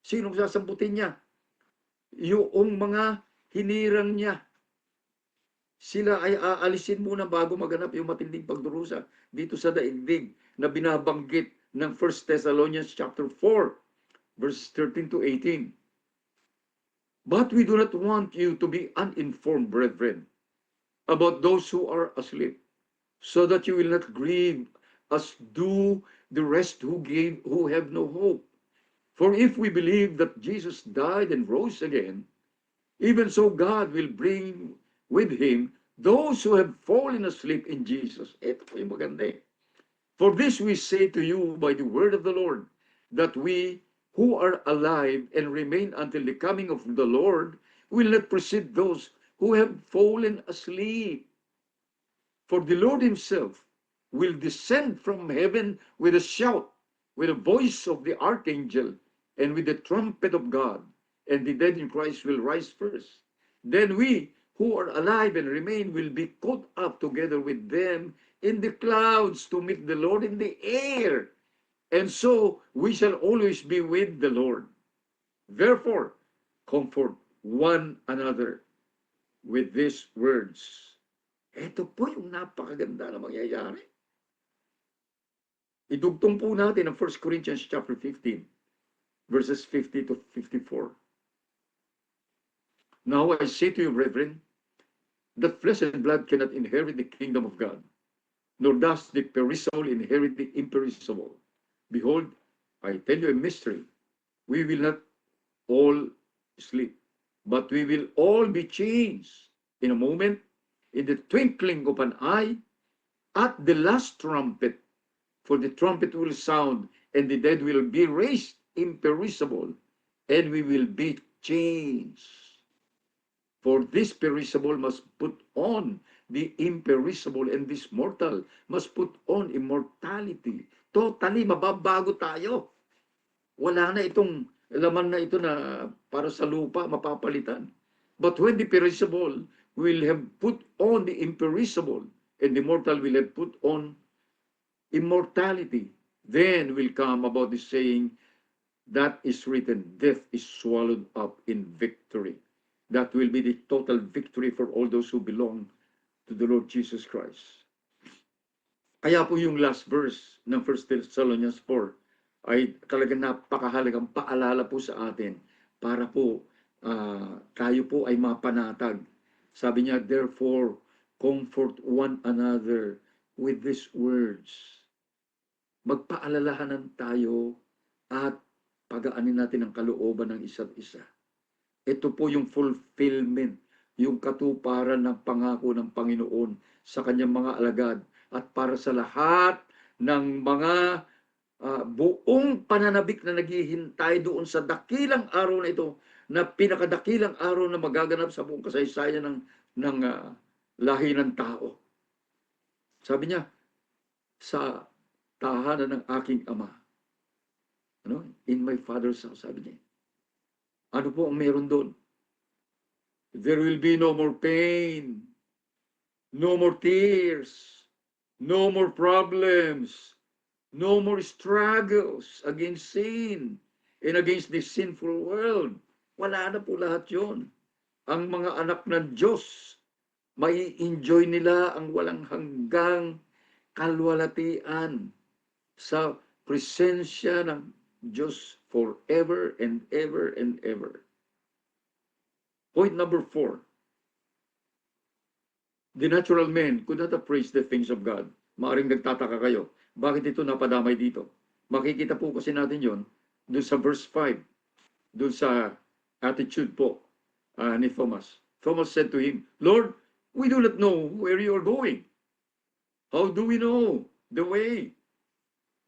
Sinong sasambutin niya? Yung mga hinirang niya. Sila ay aalisin muna bago maganap yung matinding pagdurusa dito sa daigdig na binabanggit ng 1 Thessalonians chapter 4, verses 13 to 18. But we do not want you to be uninformed, brethren, about those who are asleep, so that you will not grieve as do the rest who have no hope. For if we believe that Jesus died and rose again, even so God will bring with him those who have fallen asleep in Jesus. Ito po yung maganda eh. For this we say to you by the word of the Lord, that we who are alive and remain until the coming of the Lord will not precede those who have fallen asleep. For the Lord himself will descend from heaven with a shout, with the voice of the archangel, and with the trumpet of God, and the dead in Christ will rise first. Then we who are alive and remain will be caught up together with them in the clouds to meet the Lord in the air. And so we shall always be with the Lord. Therefore, comfort one another with these words. Ito po yung napakaganda na mangyayari. Idugtong po natin ang 1 Corinthians chapter 15, verses 50 to 54. Now I say to you, brethren, that flesh and blood cannot inherit the kingdom of God, nor does the perishable inherit the imperishable. Behold, I tell you a mystery. We will not all sleep, but we will all be changed in a moment, in the twinkling of an eye, at the last trumpet. For the trumpet will sound, and the dead will be raised imperishable, and we will be changed. For this perishable must put on the imperishable, and this mortal must put on immortality. Totally, mababago tayo. Wala na itong laman na ito na para sa lupa, mapapalitan. But when the perishable will have put on the imperishable, and the mortal will have put on immortality, then will come about the saying that is written, death is swallowed up in victory. That will be the total victory for all those who belong to the Lord Jesus Christ. Kaya po yung last verse ng 1 Thessalonians 4 ay talagang napakahalagang paalala po sa atin para po tayo po ay mapanatag. Sabi niya, therefore, comfort one another with these words. Magpaalalahanan tayo at pagaanin natin ang kalooban ng isa't isa. Ito po yung fulfillment, yung katuparan ng pangako ng Panginoon sa kanyang mga alagad at para sa lahat ng mga buong pananabik na naghihintay doon sa dakilang araw na ito, na pinakadakilang araw na magaganap sa buong kasaysayan ng lahi ng tao. Sabi niya, sa tahanan ng aking ama, in my Father's house, sabi niya. Ano po ang meron doon? There will be no more pain, no more tears, no more problems, no more struggles against sin and against this sinful world. Wala na po lahat yun. Ang mga anak ng Diyos, may enjoy nila ang walang hanggang kalwalatian sa presensya ng Diyos forever and ever and ever. Point number 4. The natural man could not appraise the things of God. Maaring nagtataka kayo, bakit ito napadamay dito? Makikita po kasi natin yon doon sa verse 5, doon sa attitude po ni Thomas. Thomas said to him, Lord, we do not know where you are going. How do we know the way?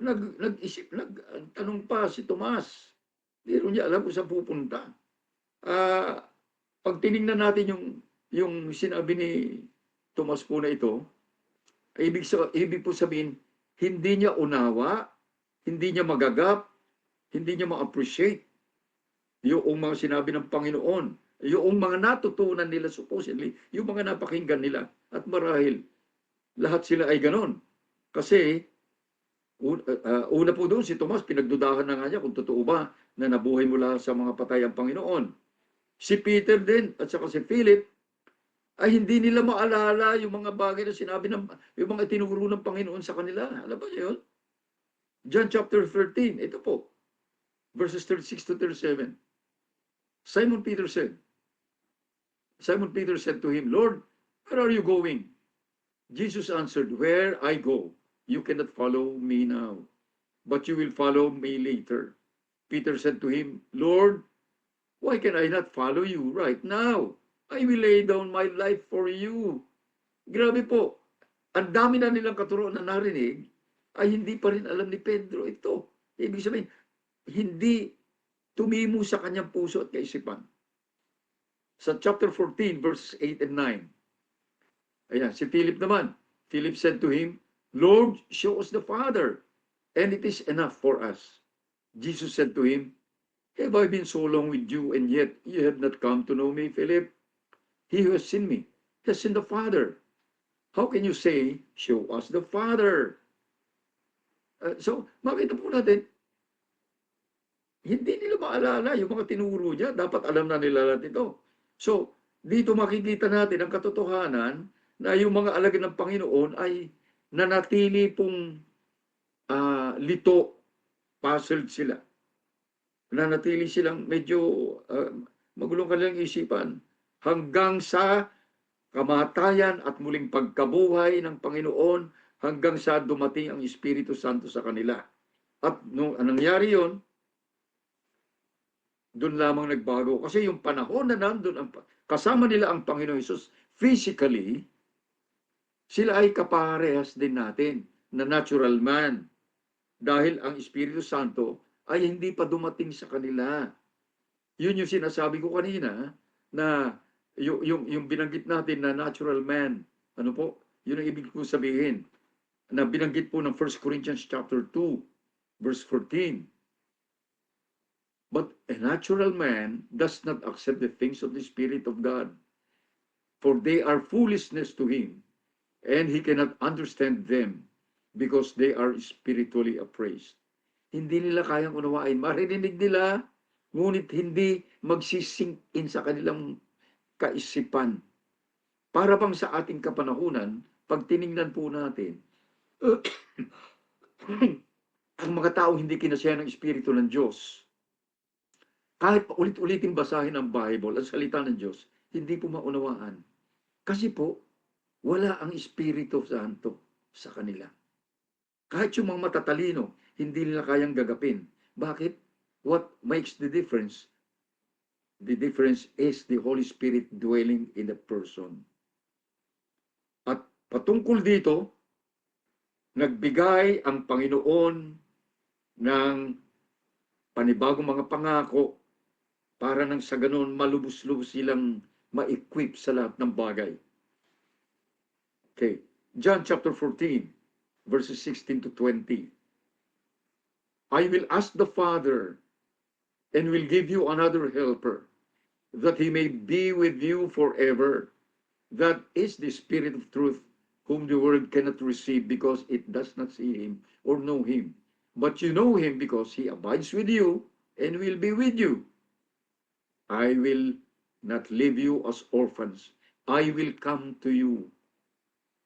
Nagtanong pa si Tomas. Hindi niya alam kung saan pupunta. Pag tinignan natin yung sinabi ni Tomas po na ito, ibig po sabihin, hindi niya unawa, hindi niya magagap, hindi niya ma-appreciate yung mga sinabi ng Panginoon, yung mga natutunan nila supposedly, yung mga napakinggan nila. At marahil, lahat sila ay ganon. Kasi, una po doon, si Tomas, pinagdudahan na nga niya kung totoo ba na nabuhay mula sa mga patay ang Panginoon. Si Peter din, at saka si Philip, ay hindi nila maalala yung mga bagay na sinabi yung mga tinuro ng Panginoon sa kanila. Alam ba niyo yun? John chapter 13, ito po, verses 36 to 37. Simon Peter said to him, Lord, where are you going? Jesus answered, where I go, you cannot follow me now, but you will follow me later. Peter said to him, Lord, why can I not follow you right now? I will lay down my life for you. Grabe po. Ang dami na nilang katuroan na narinig, ay hindi pa rin alam ni Pedro ito. Ibig sabihin, hindi tumimo sa kanyang puso at kaisipan. Sa chapter 14, verses 8 and 9. Ayan, si Philip naman. Philip said to him, Lord, show us the Father, and it is enough for us. Jesus said to him, have I been so long with you, and yet you have not come to know me, Philip? He who has seen me has seen the Father. How can you say, show us the Father? So, makita po natin, hindi nila maalala yung mga tinuro niya. Dapat alam na nila lahat ito. So, dito makikita natin ang katotohanan na yung mga alagad ng Panginoon ay nanatili pong lito, puzzled sila. Nanatili silang medyo magulong kanilang isipan hanggang sa kamatayan at muling pagkabuhay ng Panginoon, hanggang sa dumating ang Espiritu Santo sa kanila. At nung nangyari yon, doon lamang nagbago. Kasi yung panahon na nandun, kasama nila ang Panginoon Hesus, physically, sila ay kaparehas din natin na natural man. Dahil ang Espiritu Santo ay hindi pa dumating sa kanila. Yun yung sinasabi ko kanina na yung binanggit natin na natural man. Ano po? Yun ang ibig ko sabihin. Na binanggit po ng 1 Corinthians chapter 2, verse 14. But a natural man does not accept the things of the Spirit of God, for they are foolishness to him, and he cannot understand them because they are spiritually appraised. Hindi nila kayang unawain. Maririnig nila, ngunit hindi magsisink in sa kanilang kaisipan. Para bang sa ating kapanahunan, pag tiningnan po natin, ang mga tao hindi kinasaya ng Espiritu ng Diyos, kahit ulit-ulitin basahin ang Bible, ang salita ng Diyos, hindi po maunawaan. Kasi po, wala ang Espiritu Santo sa kanila. Kahit yung mga matatalino, hindi nila kayang gagapin. Bakit? What makes the difference? The difference is the Holy Spirit dwelling in the person. At patungkol dito, nagbigay ang Panginoon ng panibagong mga pangako para nang sa ganun malubos-lubos silang ma-equip sa lahat ng bagay. Okay. John chapter 14, verses 16 to 20. I will ask the Father and will give you another helper, that he may be with you forever. That is the Spirit of truth, whom the world cannot receive because it does not see him or know him. But you know him because he abides with you and will be with you. I will not leave you as orphans. I will come to you.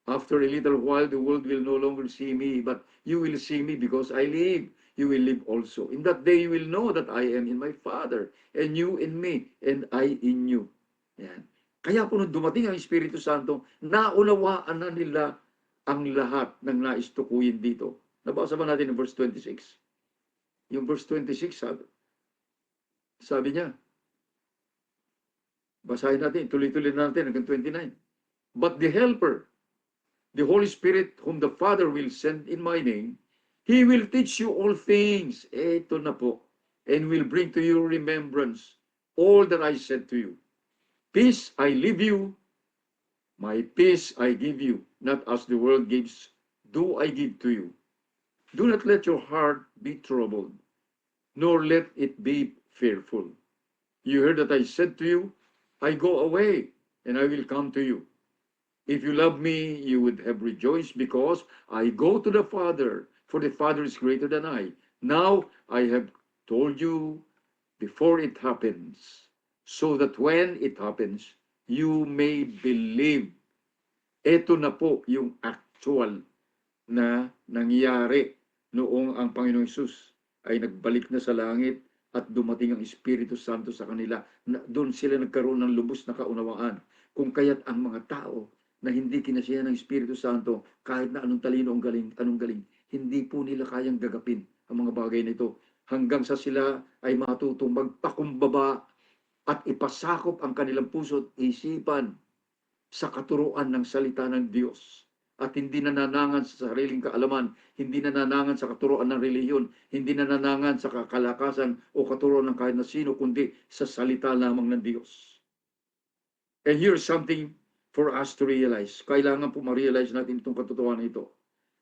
After a little while, the world will no longer see me, but you will see me because I live. You will live also. In that day, you will know that I am in my Father, and you in me, and I in you. Yan. Kaya po nung dumating ang Espiritu Santo, naunawaan na nila ang lahat ng naistukuyin dito. Nabasa ba natin yung verse 26? Yung verse 26, sabi niya, basahin natin, tuloy-tuloy natin hanggang 29. But the Helper, the Holy Spirit, whom the Father will send in my name, He will teach you all things. Ito na po. And will bring to your remembrance all that I said to you. Peace I leave you, my peace I give you. Not as the world gives, do I give to you. Do not let your heart be troubled, nor let it be fearful. You heard that I said to you, I go away, and I will come to you. If you love me, you would have rejoiced because I go to the Father, for the Father is greater than I. Now I have told you before it happens, so that when it happens, you may believe. Ito na po yung actual na nangyari noong ang Panginoong Hesus ay nagbalik na sa langit at dumating ang Espiritu Santo sa kanila. Doon sila nagkaroon ng lubos na kaunawaan. Kung kaya't ang mga tao na hindi kinasiya ng Espiritu Santo, kahit na anong talino anong galing, hindi po nila kayang gagapin ang mga bagay na ito. Hanggang sa sila ay matutong magpakumbaba at ipasakop ang kanilang puso at isipan sa katuruan ng salita ng Diyos. At hindi nananangan sa sariling kaalaman, hindi nananangan sa katuruan ng relihiyon, hindi nananangan sa kalakasan o katuruan ng kahit na sino, kundi sa salita lamang ng Diyos. And here's something for us to realize. Kailangan po ma-realize natin itong katotohanan ito.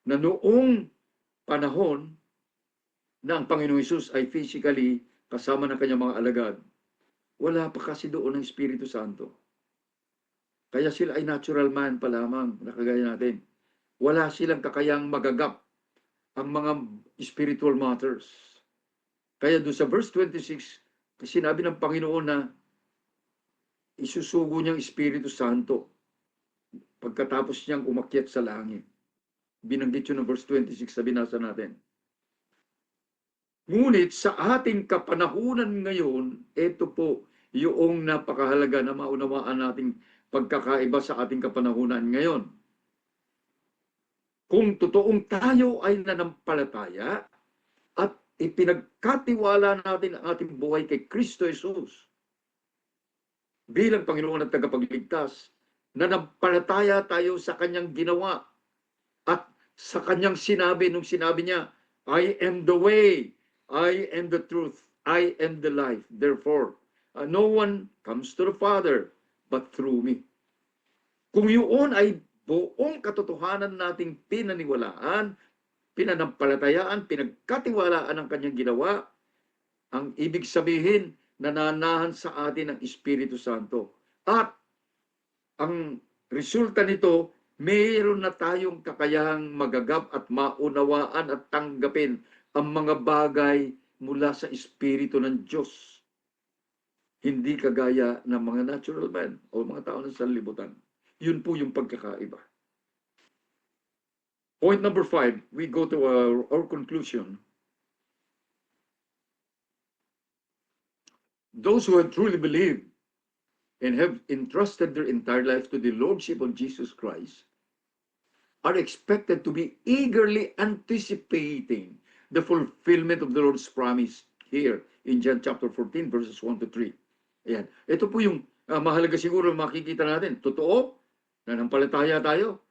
Na noong panahon na ang Panginoong Hesus ay physically kasama ng kanyang mga alagad, wala pa kasi doon ng Espiritu Santo. Kaya sila ay natural man pa lamang, nakagaya natin. Wala silang kakayang magagap ang mga spiritual matters. Kaya doon sa verse 26, sinabi ng Panginoon na isusugo niyang Espiritu Santo pagkatapos niyang umakyat sa langit. Binanggit yun ng verse 26 sa binasa natin. Ngunit sa ating kapanahunan ngayon, ito po yung napakahalaga na maunawaan nating pagkakaiba sa ating kapanahunan ngayon. Kung totoong tayo ay nanampalataya, at ipinagkatiwala natin ang ating buhay kay Kristo Jesus bilang Panginoon at tagapagligtas, na nampalataya tayo sa kanyang ginawa at sa kanyang sinabi nung sinabi niya, I am the way, I am the truth, I am the life. Therefore, no one comes to the Father but through me. Kung yun ay buong katotohanan nating pinaniwalaan, pinanampalatayaan, pinagkatiwalaan ang kanyang ginawa, ang ibig sabihin, nananahan sa atin ang Espiritu Santo. At ang resulta nito, mayroon na tayong kakayahang magagap at maunawaan at tanggapin ang mga bagay mula sa Espiritu ng Diyos. Hindi kagaya ng mga natural man o mga tao ng sanlibutan. Yun po yung pagkakaiba. Point number 5, we go to our conclusion. Those who have truly believed and have entrusted their entire life to the Lordship of Jesus Christ are expected to be eagerly anticipating the fulfillment of the Lord's promise here in John chapter 14, verses 1 to 3. Ayan. Ito po yung mahalaga siguro makikita natin. Totoo, nanampalataya tayo.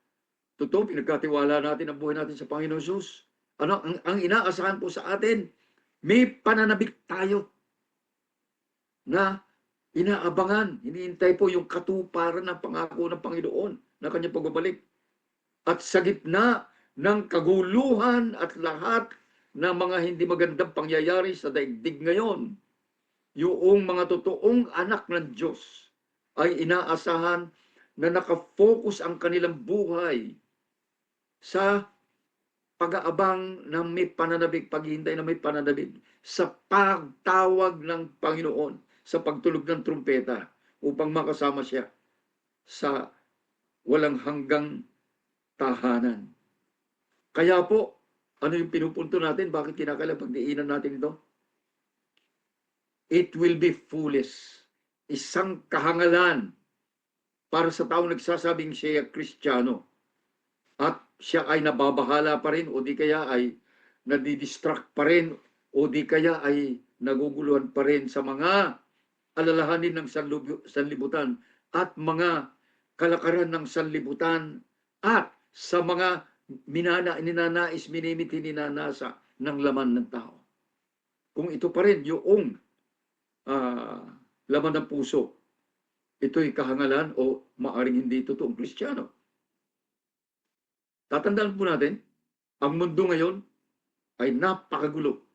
Totoo, pinagkatiwala natin ang buhay natin sa Panginoon Jesus. Ano, ang inaasahan po sa atin, may pananabik tayo na inaabangan, hinihintay po yung katuparan ng pangako ng Panginoon na kanyang pagbabalik. At sa gitna ng kaguluhan at lahat ng mga hindi magandang pangyayari sa daigdig ngayon, yung mga totoong anak ng Diyos ay inaasahan na nakafocus ang kanilang buhay sa pag-aabang ng may pananabik, paghihintay na may pananabik, sa pagtawag ng Panginoon, sa pagtulog ng trumpeta upang makasama siya sa walang hanggang tahanan. Kaya po, ano yung pinupunto natin? Bakit kinakailangan pagdiinan natin ito? It will be foolish. Isang kahangalan para sa taong nagsasabing siya Kristiyano at siya ay nababahala pa rin o di kaya ay nadidistract pa rin o di kaya ay naguguluhan pa rin sa mga alalahanin ng sanlibutan at mga kalakaran ng sanlibutan at sa mga ninanais, minimiti, ninanasa ng laman ng tao. Kung ito pa rin yung laman ng puso, ito'y kahangalan o maaring hindi totoong Kristiyano. Tatandaan po natin, ang mundo ngayon ay napakagulo.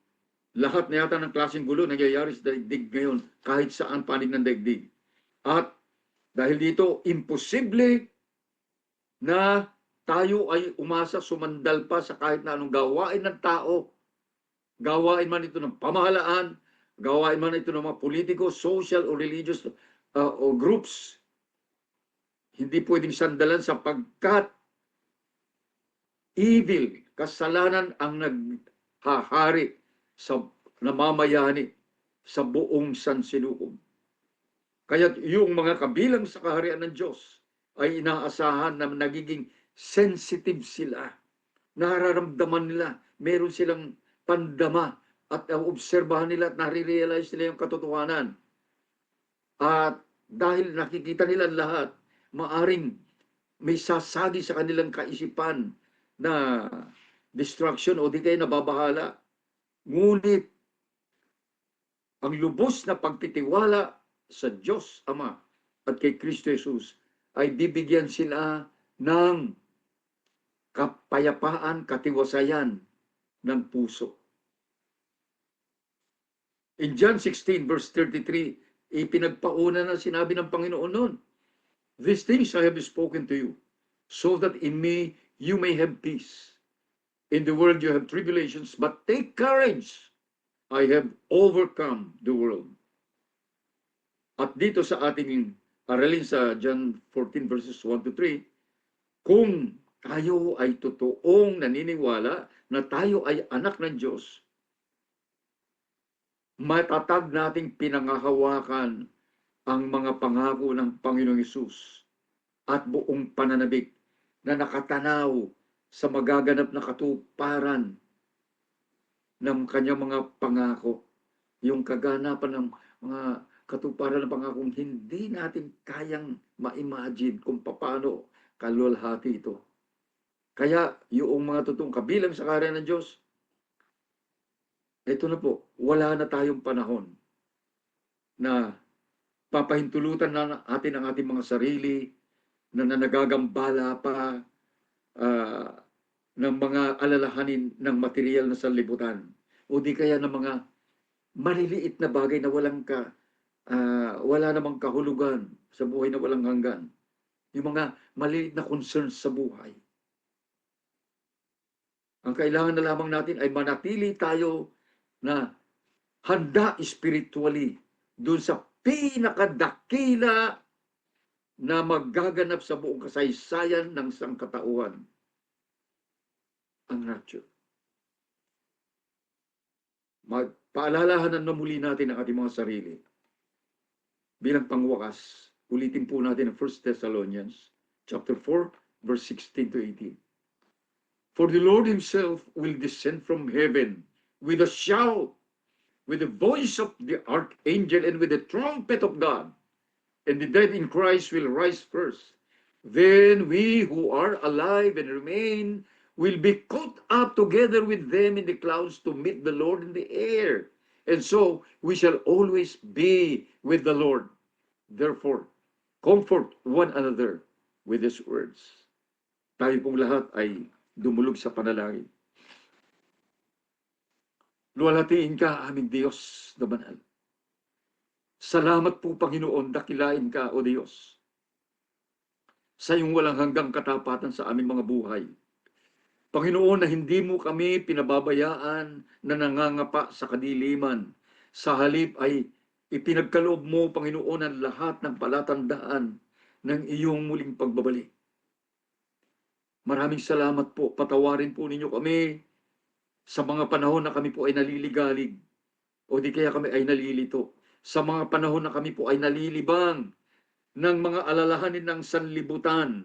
Lahat na yata ng klaseng gulo nangyayari sa daigdig ngayon, kahit saan panig ng daigdig. At dahil dito, imposible na tayo ay umasa, sumandal pa sa kahit na anong gawain ng tao. Gawain man ito ng pamahalaan, gawain man ito ng mga politiko, social o religious o groups. Hindi pwedeng sandalan sapagkat evil, kasalanan ang naghahari sa namamayani sa buong sansinukob. Kaya yung mga kabilang sa kaharian ng Diyos ay inaasahan na nagiging sensitive sila. Nararamdaman nila, meron silang pandama at obserbahan nila at nare-realize nila yung katotohanan. At dahil nakikita nila lahat, maaring may sasagi sa kanilang kaisipan na distraction o di kayo nababahala. Ngunit ang lubos na pagtitiwala sa Diyos Ama at kay Kristo Jesus ay bibigyan sila ng kapayapaan, katiwasayan ng puso. In John 16 verse 33, ipinagpauna na sinabi ng Panginoon noon, "These things I have spoken to you, so that in me you may have peace. In the world you have tribulations, but take courage. I have overcome the world." At dito sa ating aralin sa John 14 verses 1 to 3, kung tayo ay totoong naniniwala na tayo ay anak ng Diyos, matatag nating pinangahawakan ang mga pangako ng Panginoong Hesus at buong pananabik na nakatanaw sa magaganap na katuparan ng kanyang mga pangako, yung kaganapan ng mga katuparan ng pangakong hindi natin kayang ma-imagine kung paano kaluwalhati ito. Kaya yung mga totoong kabilang sa kaharian ng Diyos, ito na po, wala na tayong panahon na papahintulutan na natin ang ating mga sarili na nagagambala pa ah, ng mga alalahanin ng material na sanlibutan o di kaya ng mga maliliit na bagay na wala namang kahulugan sa buhay na walang hanggan. Yung mga maliliit na concerns sa buhay. Ang kailangan na lamang natin ay manatili tayo na handa spiritually dun sa pinakadakila na magaganap sa buong kasaysayan ng sangkatauhan, ang rapture. Paalalahanan na muli natin ang ating mga sarili. Bilang pangwakas, ulitin po natin ang 1 Thessalonians chapter 4, verse 16 to 18. For the Lord himself will descend from heaven with a shout, with the voice of the archangel, and with the trumpet of God. And the dead in Christ will rise first. Then we who are alive and remain will be caught up together with them in the clouds to meet the Lord in the air. And so we shall always be with the Lord. Therefore, comfort one another with these words. Tayo pong lahat ay dumulog sa panalangin. Luwalhatiin ka, aming Diyos na banal. Salamat po, Panginoon, dakilain ka, O Diyos, sa iyong walang hanggang katapatan sa aming mga buhay. Panginoon, na hindi mo kami pinababayaan na nangangapa sa kadiliman. Sa halip ay ipinagkaloob mo, Panginoon, ang lahat ng palatandaan ng iyong muling pagbabalik. Maraming salamat po. Patawarin po ninyo kami sa mga panahon na kami po ay naliligalig o di kaya kami ay nalilito. Sa mga panahon na kami po ay nalilibang ng mga alalahanin ng sanlibutan.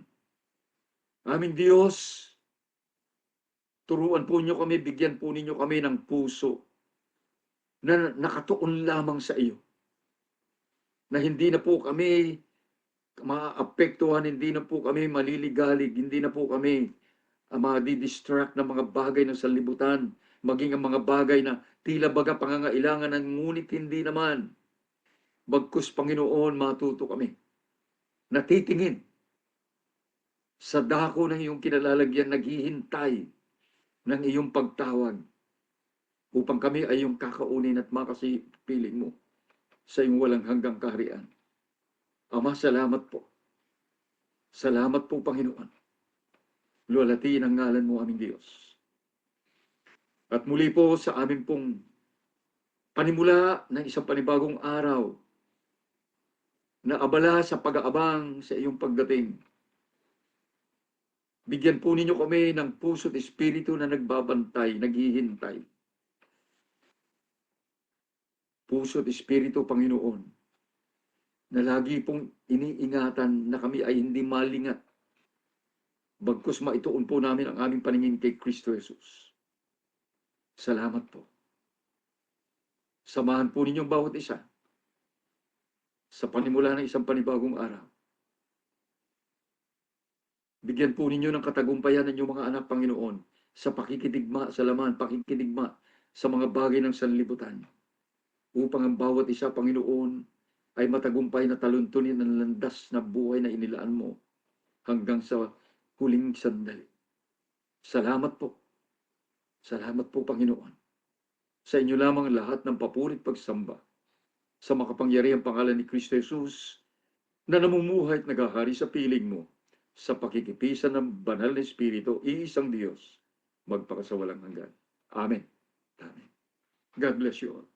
Aming Diyos, turuan po ninyo kami, bigyan po ninyo kami ng puso na nakatuon lamang sa iyo. Na hindi na po kami maapektuhan, hindi na po kami maliligalig, hindi na po kami madi-distract ng mga bagay ng sanlibutan, maging ang mga bagay na tila baga pangangailangan ng ngunit hindi naman. Bagkus, Panginoon, matuto kami. Natitingin sa dako ng iyong kinalalagyan, naghihintay ng iyong pagtawag upang kami ay iyong kakaunin at makasipiling mo sa iyong walang hanggang kaharian. Ama, salamat po. Salamat po, Panginoon. Luwalhatiin ang ngalan mo, aming Diyos. At muli po sa amin pong panimula ng isang panibagong araw na abala sa pag-aabang sa iyong pagdating. Bigyan po ninyo kami ng puso at espiritu na nagbabantay, naghihintay. Puso at espiritu, Panginoon, na lagi pong iniingatan na kami ay hindi malingat. Bagkus maituon po namin ang aming paningin kay Kristo Jesus. Salamat po. Samahan po ninyong bawat isa sa panimula ng isang panibagong araw. Bigyan po ninyo ng katagumpayan ng inyong mga anak, Panginoon, sa pakikidigma sa laman, pakikidigma sa mga bagay ng sanlibutan. Upang ang bawat isa, Panginoon, ay matagumpay na taluntunin ang landas na buhay na inilaan mo hanggang sa huling sandali. Salamat po. Salamat po, Panginoon. Sa inyo lamang lahat ng papuri at pagsamba sa makapangyarihang pangalan ni Kristo Jesus na namumuhay at naghahari sa piling mo sa pakikipisan ng banal na Espiritu, iisang Diyos, magpakasawalang hanggan. Amen. Amen. God bless you all.